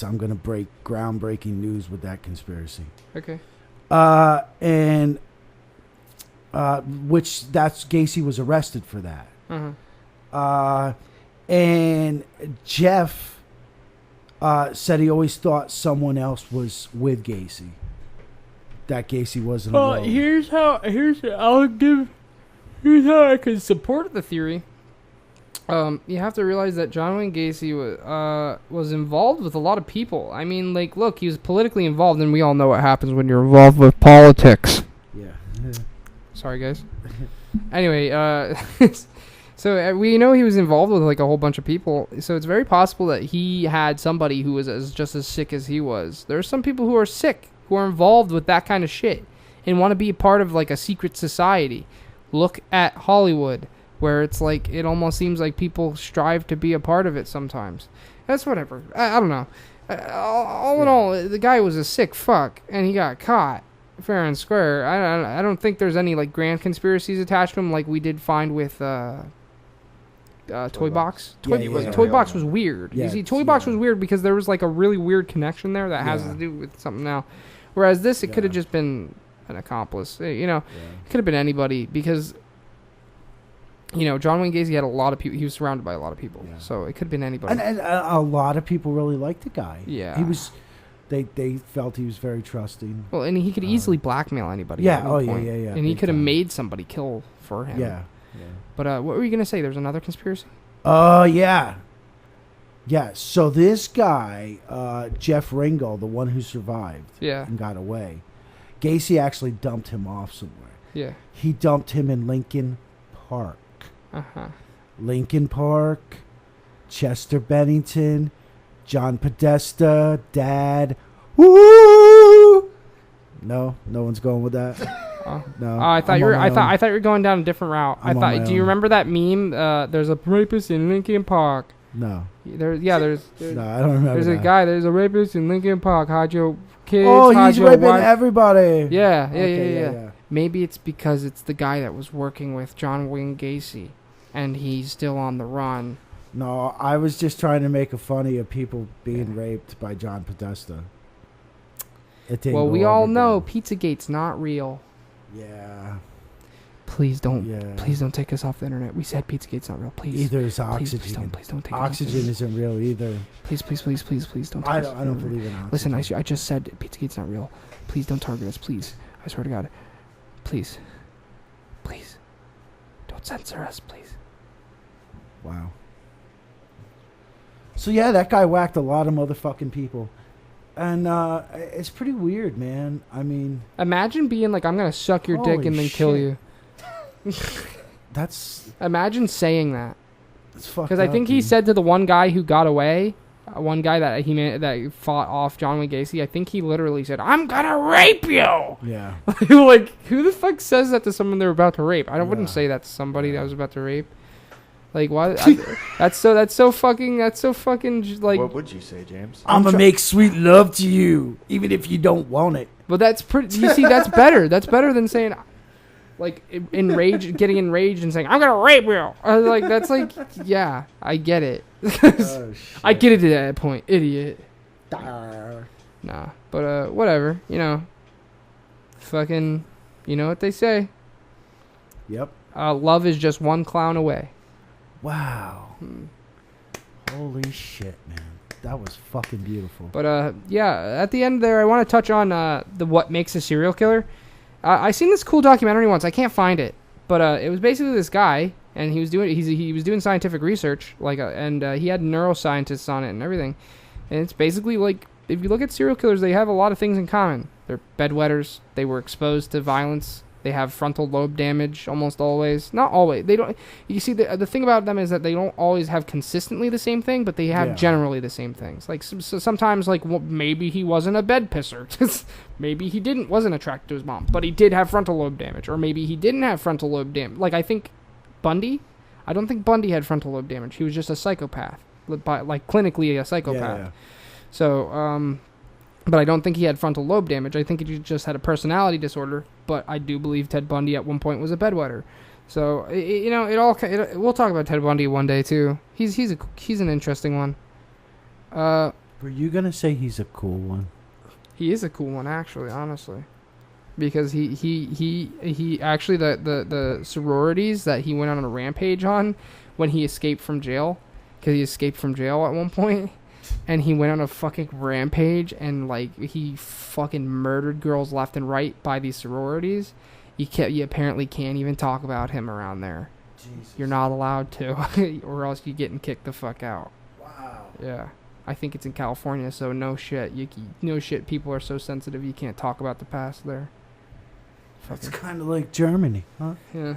I'm gonna break groundbreaking news with that conspiracy. Okay. Which that's Gacy was arrested for that. Uh-huh. And Jeff said he always thought someone else was with Gacy. That Gacy wasn't alone. Here's how I can support the theory. You have to realize that John Wayne Gacy was involved with a lot of people. I mean, like, look, he was politically involved, and we all know what happens when you're involved with politics. Yeah. Sorry, guys. Anyway, so we know he was involved with, like, a whole bunch of people, so it's very possible that he had somebody who was just as sick as he was. There are some people who are sick, who are involved with that kind of shit, and want to be a part of, like, a secret society. Look at Hollywood, where it's like, it almost seems like people strive to be a part of it sometimes. That's whatever. I don't know. All in all, the guy was a sick fuck, and he got caught fair and square. I don't think there's any, like, grand conspiracies attached to him like we did find with Toy Box. Toy Box was weird. Yeah, you see, Toy Box was weird because there was, like, a really weird connection there that has to do with something now. Whereas this, it could have just been an accomplice. You know, it could have been anybody because, you know, John Wayne Gacy had a lot of people. He was surrounded by a lot of people. Yeah. So it could have been anybody. And a lot of people really liked the guy. Yeah. He was... They felt he was very trusting. Well, and he could easily blackmail anybody. Yeah. At any point. Yeah. And he could have made somebody kill for him. Yeah. But what were you gonna say? There's another conspiracy. Yeah. So this guy, Jeff Ringgold, the one who survived, and got away, Gacy actually dumped him off somewhere. Yeah. He dumped him in Lincoln Park. Lincoln Park, Chester Bennington, John Podesta, Dad. Woo! No one's going with that. No. I thought you were going down a different route. Do you remember that meme? There's a rapist in Lincoln Park. No. There's no, I don't remember. There's a guy. There's a rapist in Lincoln Park. Hide your kids. Oh, he's raping everybody. Yeah. Maybe it's because it's the guy that was working with John Wayne Gacy, and he's still on the run. No, I was just trying to make a funny of people being raped by John Podesta. Well, we all know Pizzagate's not real. Yeah. Please don't take us off the internet. We said Pizzagate's not real. Please. Either is oxygen. Please don't take oxygen isn't real either. Please don't. I don't believe in oxygen. Listen, I just said Pizzagate's not real. Please don't target us. Please, I swear to God. Please, don't censor us, please. Wow. So yeah, that guy whacked a lot of motherfucking people. And it's pretty weird, man. I mean... Imagine being like, I'm going to suck your dick and then kill you. Imagine saying that. Because I think he said to the one guy who got away, one guy that fought off John Wayne Gacy, I think he literally said, I'm going to rape you! Yeah. Like, who the fuck says that to someone they're about to rape? I wouldn't say that to somebody that was about to rape. Like, why? That's so fucking like. What would you say, James? I'm gonna make sweet love to you, even if you don't want it. But that's pretty. You see, that's better. That's better than saying, like, getting enraged and saying, "I'm gonna rape you." Like, that's like, yeah, I get it. I get it at that point, idiot. Nah, but whatever. You know, fucking, you know what they say. Yep. Love is just one clown away. Wow. Holy shit, man. That was fucking beautiful. But, yeah, at the end there, I want to touch on the what makes a serial killer. I seen this cool documentary once. I can't find it. But it was basically this guy, and he was doing scientific research, and he had neuroscientists on it and everything. And it's basically like, if you look at serial killers, they have a lot of things in common. They're bedwetters. They were exposed to violence They have frontal lobe damage almost always. Not always. They don't. You see, the thing about them is that they don't always have consistently the same thing, but they have generally the same things. Like so sometimes, like maybe he wasn't a bed pisser. Maybe he wasn't attracted to his mom, but he did have frontal lobe damage, or maybe he didn't have frontal lobe damage. Like I think Bundy. I don't think Bundy had frontal lobe damage. He was just a psychopath, like clinically a psychopath. Yeah. So, but I don't think he had frontal lobe damage. I think he just had a personality disorder. But I do believe Ted Bundy at one point was a bedwetter. So we'll talk about Ted Bundy one day too. He's an interesting one. Were you gonna say he's a cool one? He is a cool one, actually, honestly, because he actually the sororities that he went on a rampage on when he escaped from jail, because he escaped from jail at one point. And he went on a fucking rampage and, like, he fucking murdered girls left and right by these sororities. You apparently can't even talk about him around there. Jesus. You're not allowed to, or else you're getting kicked the fuck out. Wow. Yeah. I think it's in California, so no shit. No shit, people are so sensitive you can't talk about the past there. It's kind of like Germany, huh? Yeah.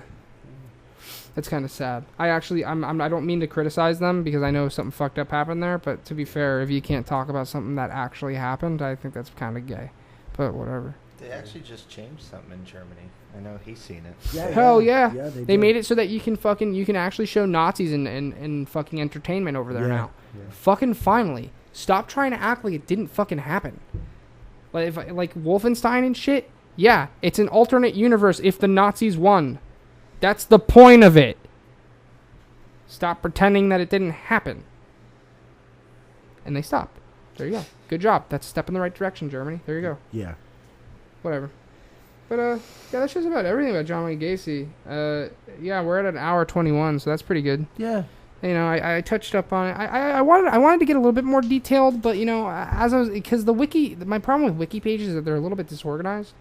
It's kind of sad. I don't mean to criticize them because I know something fucked up happened there, but to be fair, if you can't talk about something that actually happened, I think that's kind of gay. But whatever. They actually just changed something in Germany. I know he's seen it. Yeah, hell yeah. They made it so that you can actually show Nazis in fucking entertainment over there now. Yeah. Fucking finally. Stop trying to act like it didn't fucking happen. Like Wolfenstein and shit. Yeah, it's an alternate universe if the Nazis won. That's the point of it. Stop pretending that it didn't happen. And they stopped. There you go. Good job. That's a step in the right direction, Germany. There you go. Yeah. Whatever. But, yeah, that's just about everything about John Wayne Gacy. Yeah, we're at an hour 21, so that's pretty good. Yeah. You know, I touched up on it. I wanted to get a little bit more detailed, but, you know, as I was... Because my problem with wiki pages is that they're a little bit disorganized.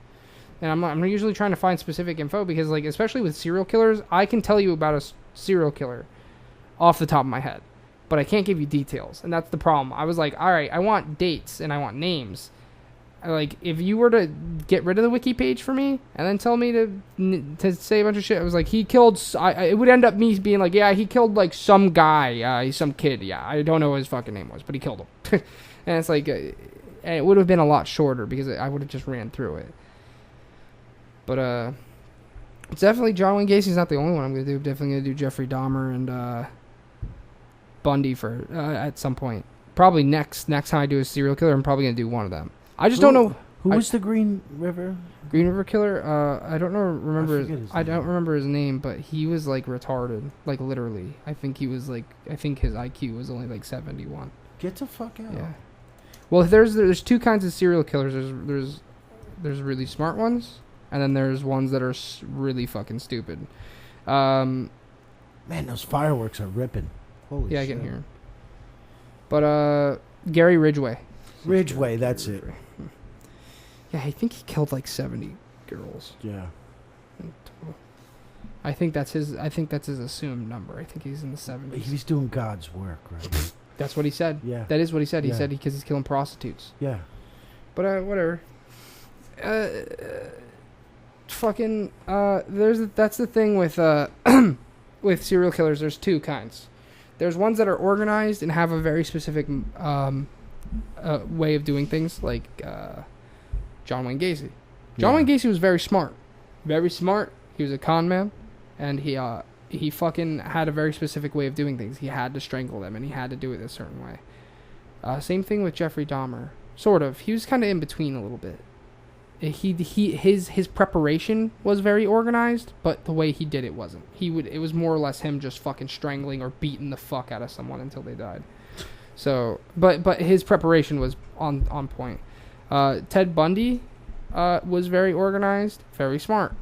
And I'm usually trying to find specific info because, like, especially with serial killers, I can tell you about a serial killer off the top of my head, but I can't give you details, and that's the problem. I was like, all right, I want dates and I want names. Like, if you were to get rid of the wiki page for me and then tell me to say a bunch of shit, I was like, he killed... it would end up me being like, yeah, he killed, like, some guy, some kid, yeah, I don't know what his fucking name was, but he killed him. And it's like, and it would have been a lot shorter because I would have just ran through it. But, it's definitely John Wayne Gacy's not the only one I'm going to do. Definitely going to do Jeffrey Dahmer and Bundy for at some point. Probably next time I do a serial killer, I'm probably going to do one of them. I just don't know. Who was the Green River Killer? I don't know. I don't remember his name, but he was, like, retarded. Like, literally. I think his IQ was only, like, 71. Get the fuck out. Yeah. Well, there's two kinds of serial killers. There's really smart ones. And then there's ones that are really fucking stupid. Man, those fireworks are ripping. Holy shit. I can hear them. But, Gary Ridgway. Ridgway, that's it. Yeah, I think he killed like 70 girls. Yeah. I think that's his assumed number. I think he's in the 70s. He's doing God's work, right? That's what he said. Yeah. That is what he said. He said because he's killing prostitutes. Yeah. But, whatever. Fucking that's the thing with with serial killers. There's two kinds. There's ones that are organized and have a very specific way of doing things, like John Wayne Gacy. John Wayne Gacy was very smart. He was a con man, and he fucking had a very specific way of doing things. He had to strangle them, and he had to do it a certain way. Same thing with Jeffrey Dahmer. Sort of. He was kind of in between a little bit. His preparation was very organized, but the way he did it wasn't. It was more or less him just fucking strangling or beating the fuck out of someone until they died. So, but his preparation was on point. Ted Bundy was very organized, very smart.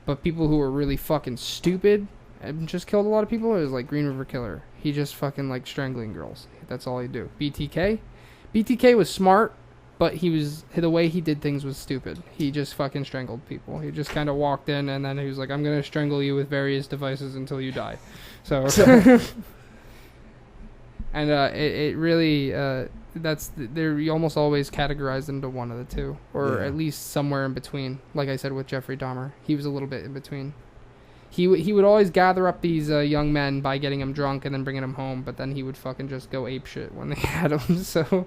But people who were really fucking stupid and just killed a lot of people, it was like Green River Killer. He just fucking like strangling girls. That's all he'd do. BTK was smart. But the way he did things was stupid. He just fucking strangled people. He just kind of walked in and then he was like, I'm going to strangle you with various devices until you die. So, and it really, they're almost always categorized into one of the two, or at least somewhere in between. Like I said with Jeffrey Dahmer, he was a little bit in between. He would always gather up these young men by getting them drunk and then bringing them home, but then he would fucking just go ape shit when they had them. So,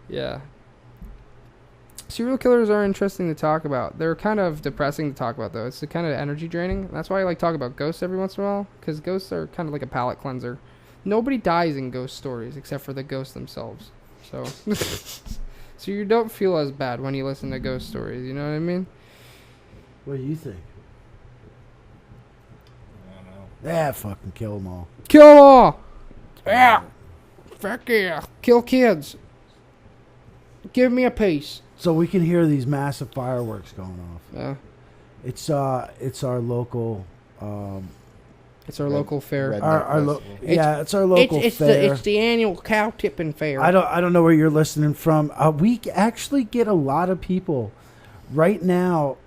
yeah. Serial killers are interesting to talk about. They're kind of depressing to talk about, though. It's kind of energy draining. That's why I like talking about ghosts every once in a while, because ghosts are kind of like a palate cleanser. Nobody dies in ghost stories except for the ghosts themselves. So, so you don't feel as bad when you listen to ghost stories. You know what I mean? What do you think? I don't know. Yeah, fucking kill them all. Kill 'em all! Yeah! Fuck yeah! Kill kids! Give me a piece. So we can hear these massive fireworks going off. Yeah. It's our local. It's our local fair. It's our local fair. It's the annual cow tipping fair. I don't know where you're listening from. We actually get a lot of people right now.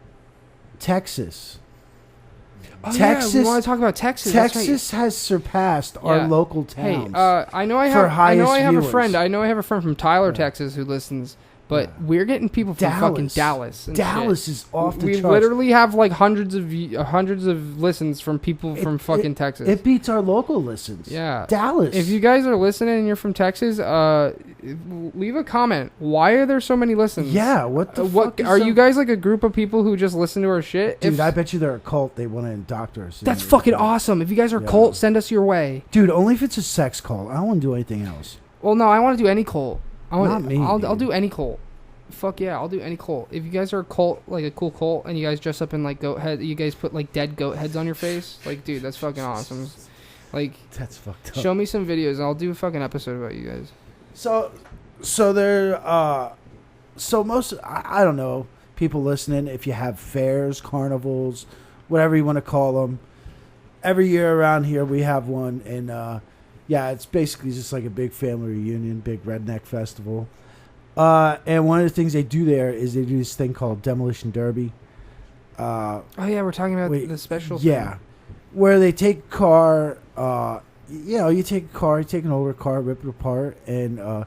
Texas. Oh, Texas. Yeah, we want to talk about Texas. Texas has surpassed our local Hey, towns. I know I have a friend. I know I have a friend from Tyler, Texas, who listens. But we're getting people from fucking Dallas. Dallas is off the charts. We literally have like hundreds of listens from people from fucking Texas. It beats our local listens. Yeah, Dallas. If you guys are listening and you're from Texas, leave a comment. Why are there so many listens? Yeah, what the fuck are you guys like a group of people who just listen to our shit? Dude, I bet you they're a cult. They want to indoctrinate us. That's fucking awesome. If you guys are a cult, send us your way. Dude, only if it's a sex cult. I don't want to do anything else. Well, no, I want to do any cult. Not me. I'll do any cult. Fuck yeah, I'll do any cult. If you guys are a cult, like a cool cult, and you guys dress up in like goat head, you guys put like dead goat heads on your face, like dude, that's fucking awesome. Like, that's fucked up. Show me some videos, and I'll do a fucking episode about you guys. So there, so most, I don't know, people listening, if you have fairs, carnivals, whatever you want to call them, every year around here we have one, and yeah, it's basically just like a big family reunion, big redneck festival. And one of the things they do there is they do this thing called Demolition Derby. Oh yeah, we're talking about the special thing. Where they take a car, you take an older car, rip it apart, and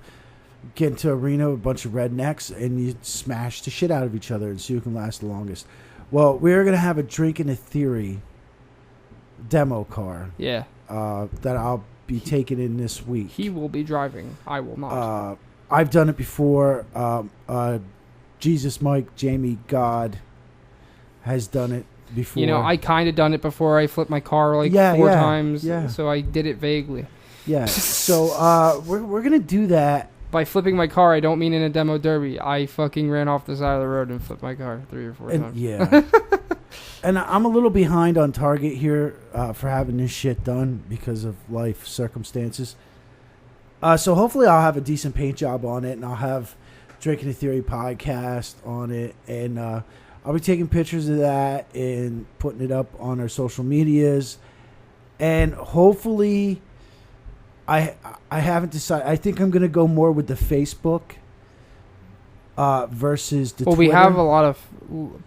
get into an arena with a bunch of rednecks, and you smash the shit out of each other and see who can last the longest. Well, we're going to have a Drink in a Theory demo car. Yeah. That I'll be taking in this week. He will be driving. I will not. I've done it before. Jesus Mike, Jamie God has done it before. You know, I kind of done it before. I flipped my car like 4 times. Yeah. So I did it vaguely. Yeah. So we're going to do that. By flipping my car, I don't mean in a demo derby. I fucking ran off the side of the road and flipped my car 3 or 4 times. Yeah. And I'm a little behind on target here for having this shit done because of life circumstances. So hopefully I'll have a decent paint job on it, and I'll have Drinking the Theory podcast on it, and I'll be taking pictures of that and putting it up on our social medias, and hopefully I haven't decided. I think I'm going to go more with the Facebook versus the Twitter. We have a lot of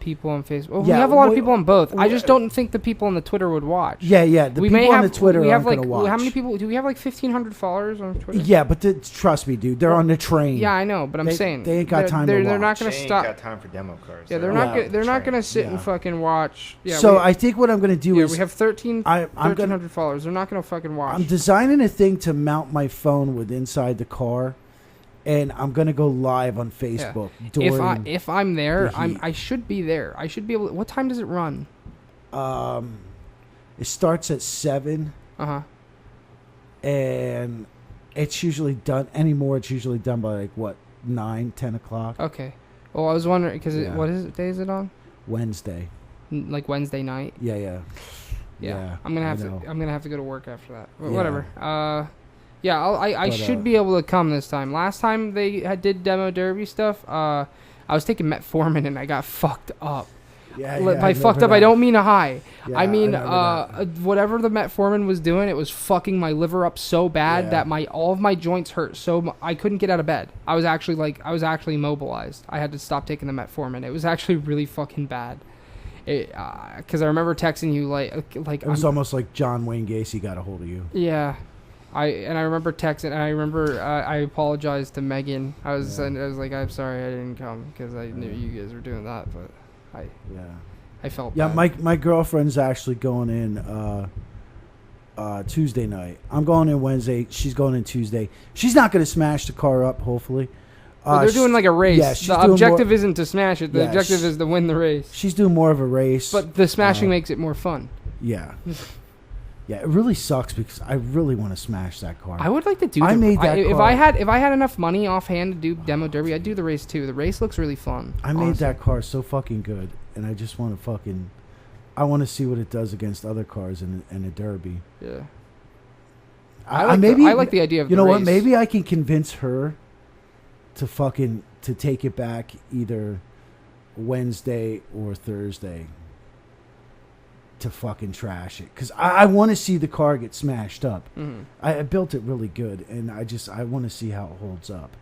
people on Facebook. Well, we have a lot of people on both. I just don't think the people on the Twitter would watch. Yeah. The people on the Twitter aren't going to watch. How many people? Do we have like 1,500 followers on Twitter? Yeah, but trust me, dude. They're on the train. Yeah, I know, but I'm saying they ain't got time to watch. They're not going to stop. They ain't got time for demo cars. Yeah, they're not going to sit and fucking watch. Yeah. So I think what I'm going to do is we have 1,300 followers. They're not going to fucking watch. I'm designing a thing to mount my phone with inside the car. And I'm gonna go live on Facebook. Yeah. If I'm there, I should be there. I should be able. What time does it run? It starts at 7. And it's usually done anymore. It's usually done by like 9, 10 o'clock. Okay. Well, I was wondering because what day is it on? Wednesday. Like Wednesday night. Yeah. I'm gonna have to go to work after that. Whatever. Yeah, I should be able to come this time. Last time they did demo derby stuff, I was taking metformin and I got fucked up. By fucked up, I don't mean a high. Yeah, I mean whatever the metformin was doing, it was fucking my liver up so bad that all of my joints hurt so I couldn't get out of bed. I was actually immobilized. I had to stop taking the metformin. It was actually really fucking bad. Because I remember texting you like it was almost like John Wayne Gacy got a hold of you. Yeah. I remember texting. And I remember I apologized to Megan. I was like, I'm sorry I didn't come because I knew you guys were doing that, but I felt bad. My girlfriend's actually going in Tuesday night. I'm going in Wednesday. She's going in Tuesday. She's not going to smash the car up, hopefully. Well, they're doing like a race. Yeah, the objective isn't to smash it. The objective is to win the race. She's doing more of a race. But the smashing makes it more fun. Yeah. Yeah, it really sucks because I really want to smash that car. I would like to do. If I had enough money offhand to do demo derby, I'd do the race too. The race looks really fun. I made that car so fucking good, and I just want to I want to see what it does against other cars in a derby. Yeah. I like the idea of. You know what? Maybe I can convince her to take it back either Wednesday or Thursday. To fucking trash it, because I want to see the car get smashed up. Mm-hmm. I built it really good, and I want to see how it holds up.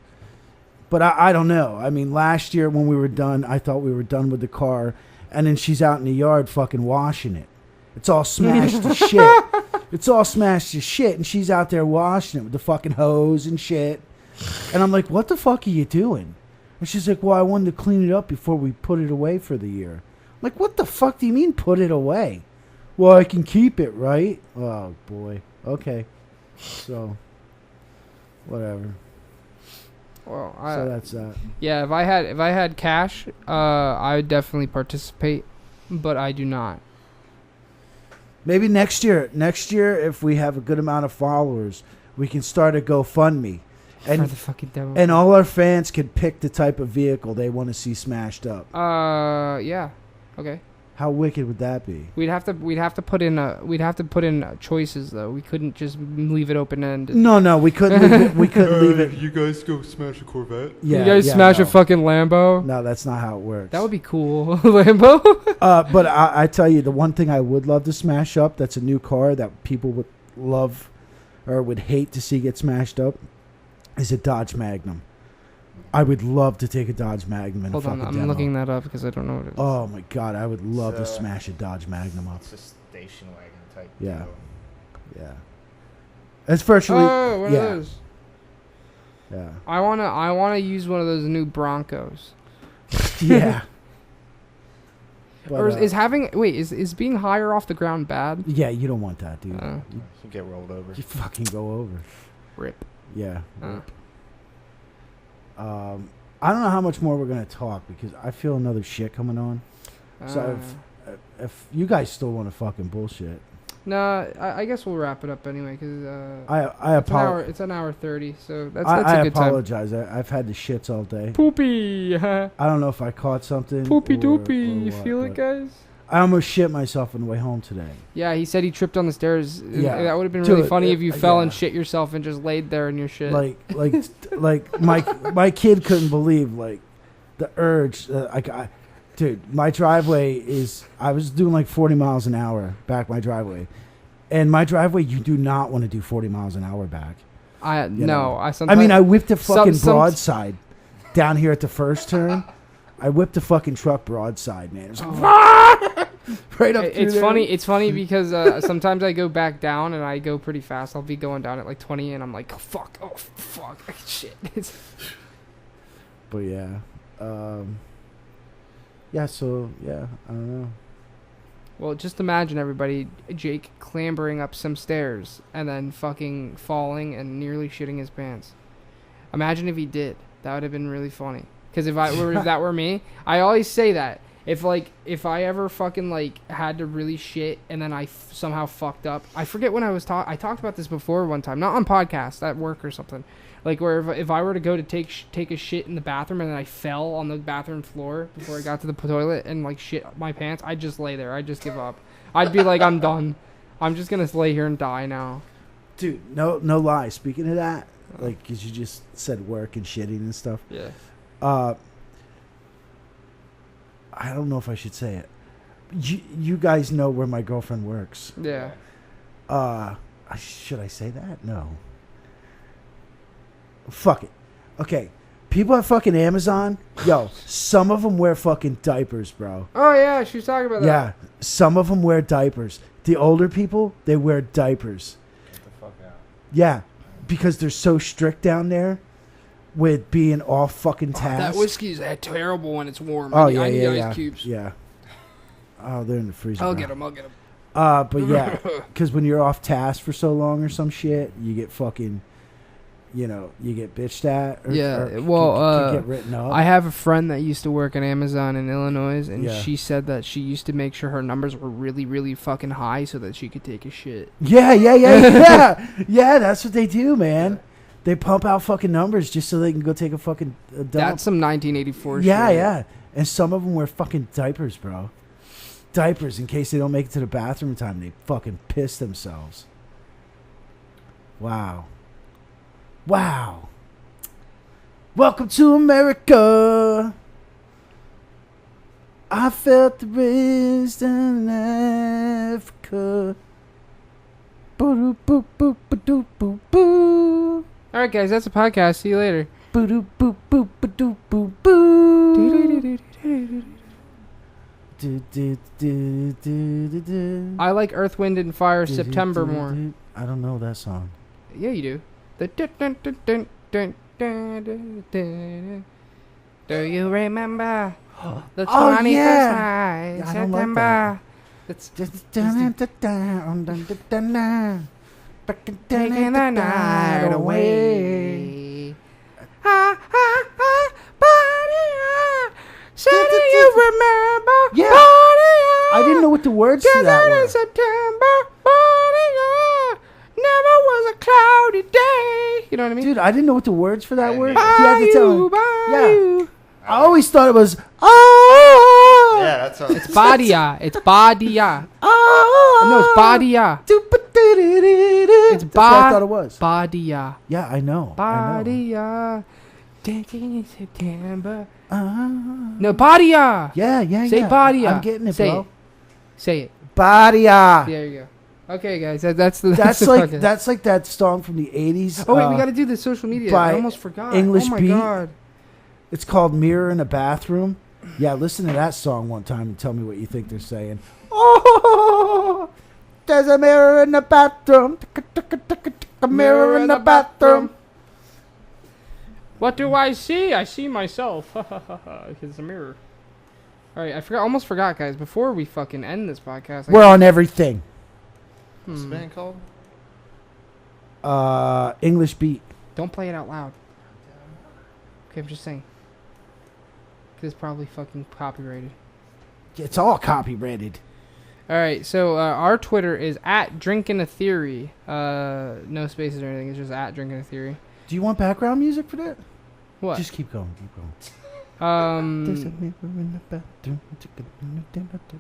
But I don't know. I mean, last year when we were done, I thought we were done with the car, and then she's out in the yard fucking washing it. It's all smashed to shit. It's all smashed to shit, and she's out there washing it with the fucking hose and shit. And I'm like, what the fuck are you doing? And she's like, well, I wanted to clean it up before we put it away for the year. I'm like, what the fuck do you mean put it away? Well, I can keep it, right? Oh, boy. Okay. So, whatever. Well, so that's that. Yeah, if I had cash, I would definitely participate, but I do not. Maybe next year, if we have a good amount of followers, we can start a GoFundMe. And, for the fucking demo. And all our fans can pick the type of vehicle they want to see smashed up. Yeah. Okay. How wicked would that be? We'd have to put in choices though. We couldn't just leave it open ended. No, we couldn't. We couldn't leave it. You guys go smash a Corvette. Yeah, you guys smash a fucking Lambo. No, that's not how it works. That would be cool, Lambo. But I tell you, the one thing I would love to smash up. That's a new car that people would love, or would hate to see get smashed up, is a Dodge Magnum. I would love to take a Dodge Magnum and Hold a on, fucking I'm demo. looking that up because I don't know what it is. Oh my god, I would love to smash a Dodge Magnum up. It's a station wagon type. Yeah, deal. yeah. It's virtually. Oh, what are those? Yeah. I wanna use one of those new Broncos. Yeah. But, or is being higher off the ground bad? Yeah, you don't want that, dude. You get rolled over. You fucking go over. Rip. Yeah. Rip. I don't know how much more we're gonna talk because I feel another shit coming on. So if you guys still want to fucking bullshit, I guess we'll wrap it up anyway because I apologize. It's an hour 30, so that's I a good apologize. I've had the shits all day. Poopy. I don't know if I caught something. Poopy or doopy. You what, feel it, guys? I almost shit myself on the way home today. Yeah, he said he tripped on the stairs. Yeah. That would have been really funny if you fell and shit yourself and just laid there in your shit. Like my kid couldn't believe like the urge. Dude, my driveway is. I was doing like 40 miles an hour back my driveway, and my driveway you do not want to do 40 miles an hour back. I whipped a fucking broadside down here at the first turn. I whipped a fucking truck broadside, man. It was like, right up it's there. funny. It's funny because sometimes I go back down and I go pretty fast. I'll be going down at like 20 and I'm like, oh fuck, shit. But yeah, So I don't know. Well, just imagine everybody, Jake clambering up some stairs and then fucking falling and nearly shitting his pants. Imagine if he did. That would have been really funny. Because if that were me, I always say that if I ever fucking like had to really shit and then I somehow fucked up, I forget when I talked about this before one time, not on podcast, at work or something, like where if I were to go to take a shit in the bathroom and then I fell on the bathroom floor before I got to the toilet and like shit my pants, I'd just lay there, I'd just give up, I'd be like, I'm done, I'm just gonna lay here and die now, dude. No lie. Speaking of that, like, cause you just said work and shitting and stuff. Yeah. I don't know if I should say it. You guys know where my girlfriend works. Yeah. Should I say that? No. Fuck it. Okay. People at fucking Amazon, yo, some of them wear fucking diapers, bro. Oh, yeah, she was talking about that. Yeah, some of them wear diapers. The older people, they wear diapers. Get the fuck out. Yeah, because they're so strict down there with being off fucking task. That whiskey's terrible when it's warm. Oh, I need yeah. ice cubes. Yeah. Oh, they're in the freezer. I'll bro. get them. But yeah, because when you're off task for so long or some shit, you get fucking, you get bitched at. Or, Yeah, or well, can get written up. I have a friend that used to work at Amazon in Illinois, and Yeah. she said that she used to make sure her numbers were really, really fucking high so that she could take a shit. Yeah. That's what they do, man. They pump out fucking numbers just so they can go take a fucking dump. That's some 1984 shit. Yeah. And some of them wear fucking diapers, bro. Diapers in case they don't make it to the bathroom in time. They fucking piss themselves. Wow. Welcome to America. I felt the raised in Africa. Boo boo boo boo boo boo. All right, guys, that's a podcast. See you later. Boo boo boo boo boo boo boo. I like Earth, Wind, and Fire September more. I don't know that song. Yeah, you do. Do you remember the 21st night I don't like September? That's taking the night away. So do you remember? Yeah. Party-a, I didn't know what the words to that together in were. September. Party-a, never was a cloudy day. You know what I mean? Dude, I didn't know what the words for that were. He Bayou, had to tell him. Bayou. I always thought it was oh. Yeah, that's how. It's Badia. It's Badia. Oh. No, it's Badia. It's That's what I thought it was. Badia. Yeah, I know. Badia. Taking in September. No, Badia. Yeah. Say Badia. I'm getting it, Say bro. it. Say it. Badia. There you go. Okay, guys. That's the. That's the like podcast. that's like that song from the '80s. Oh wait, we got to do the social media. by I almost forgot. English oh my Beat. god. It's called "Mirror in a Bathroom." Yeah, listen to that song one time and tell me what you think they're saying. Oh, there's a mirror in the bathroom. A mirror in the bathroom. What do I see? I see myself. It's a mirror. All right, almost forgot, guys. Before we fucking end this podcast, We're on everything. What's the band called? English Beat. Don't play it out loud. Okay, I'm just saying. 'Cause it's probably fucking copyrighted. It's all copyrighted. All right, so our Twitter is @drinkingatheory. No spaces or anything. It's just @drinkingatheory. Do you want background music for that? What? Just keep going. There's a mirror in the bathroom.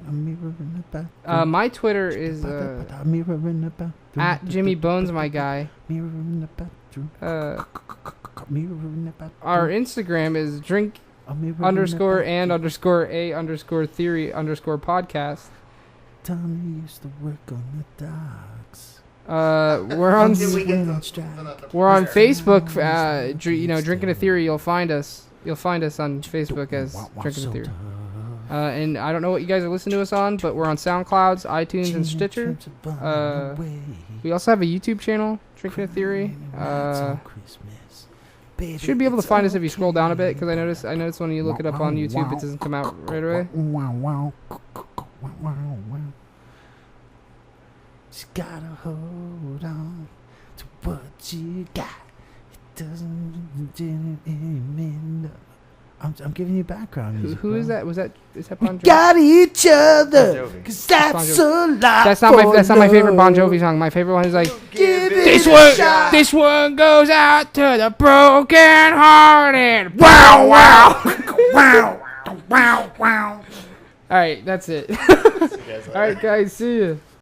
A mirror in the bathroom. My Twitter is A mirror in the bathroom. @JimmyBones, my guy. Mirror in the bathroom. Mirror in the bathroom. Our Instagram is drink A mirror in the underscore bathroom. and underscore a underscore theory underscore podcast. Tommy used to work on the docks. We're on Did we get we're on Facebook. Drinking a Theory. You'll find us. You'll find us on Facebook as Drinking a Theory. And I don't know what you guys are listening to us on, but we're on SoundClouds, iTunes, and Stitcher. We also have a YouTube channel, Drinking a Theory. Should be able to find us if you scroll down a bit, because I noticed when you look it up on YouTube, it doesn't come out right away. Just gotta hold on to what you got. It doesn't mean. I'm giving you background music. Who is that? Is that Bon Jovi? Got each other, Bon Jovi. 'cause that's a lot. That's not my favorite Bon Jovi song. My favorite one is like Give it this a one. shot. This one goes out to the broken hearted. Wow, wow, wow, wow, wow. All right, that's it. All right, guys, see you.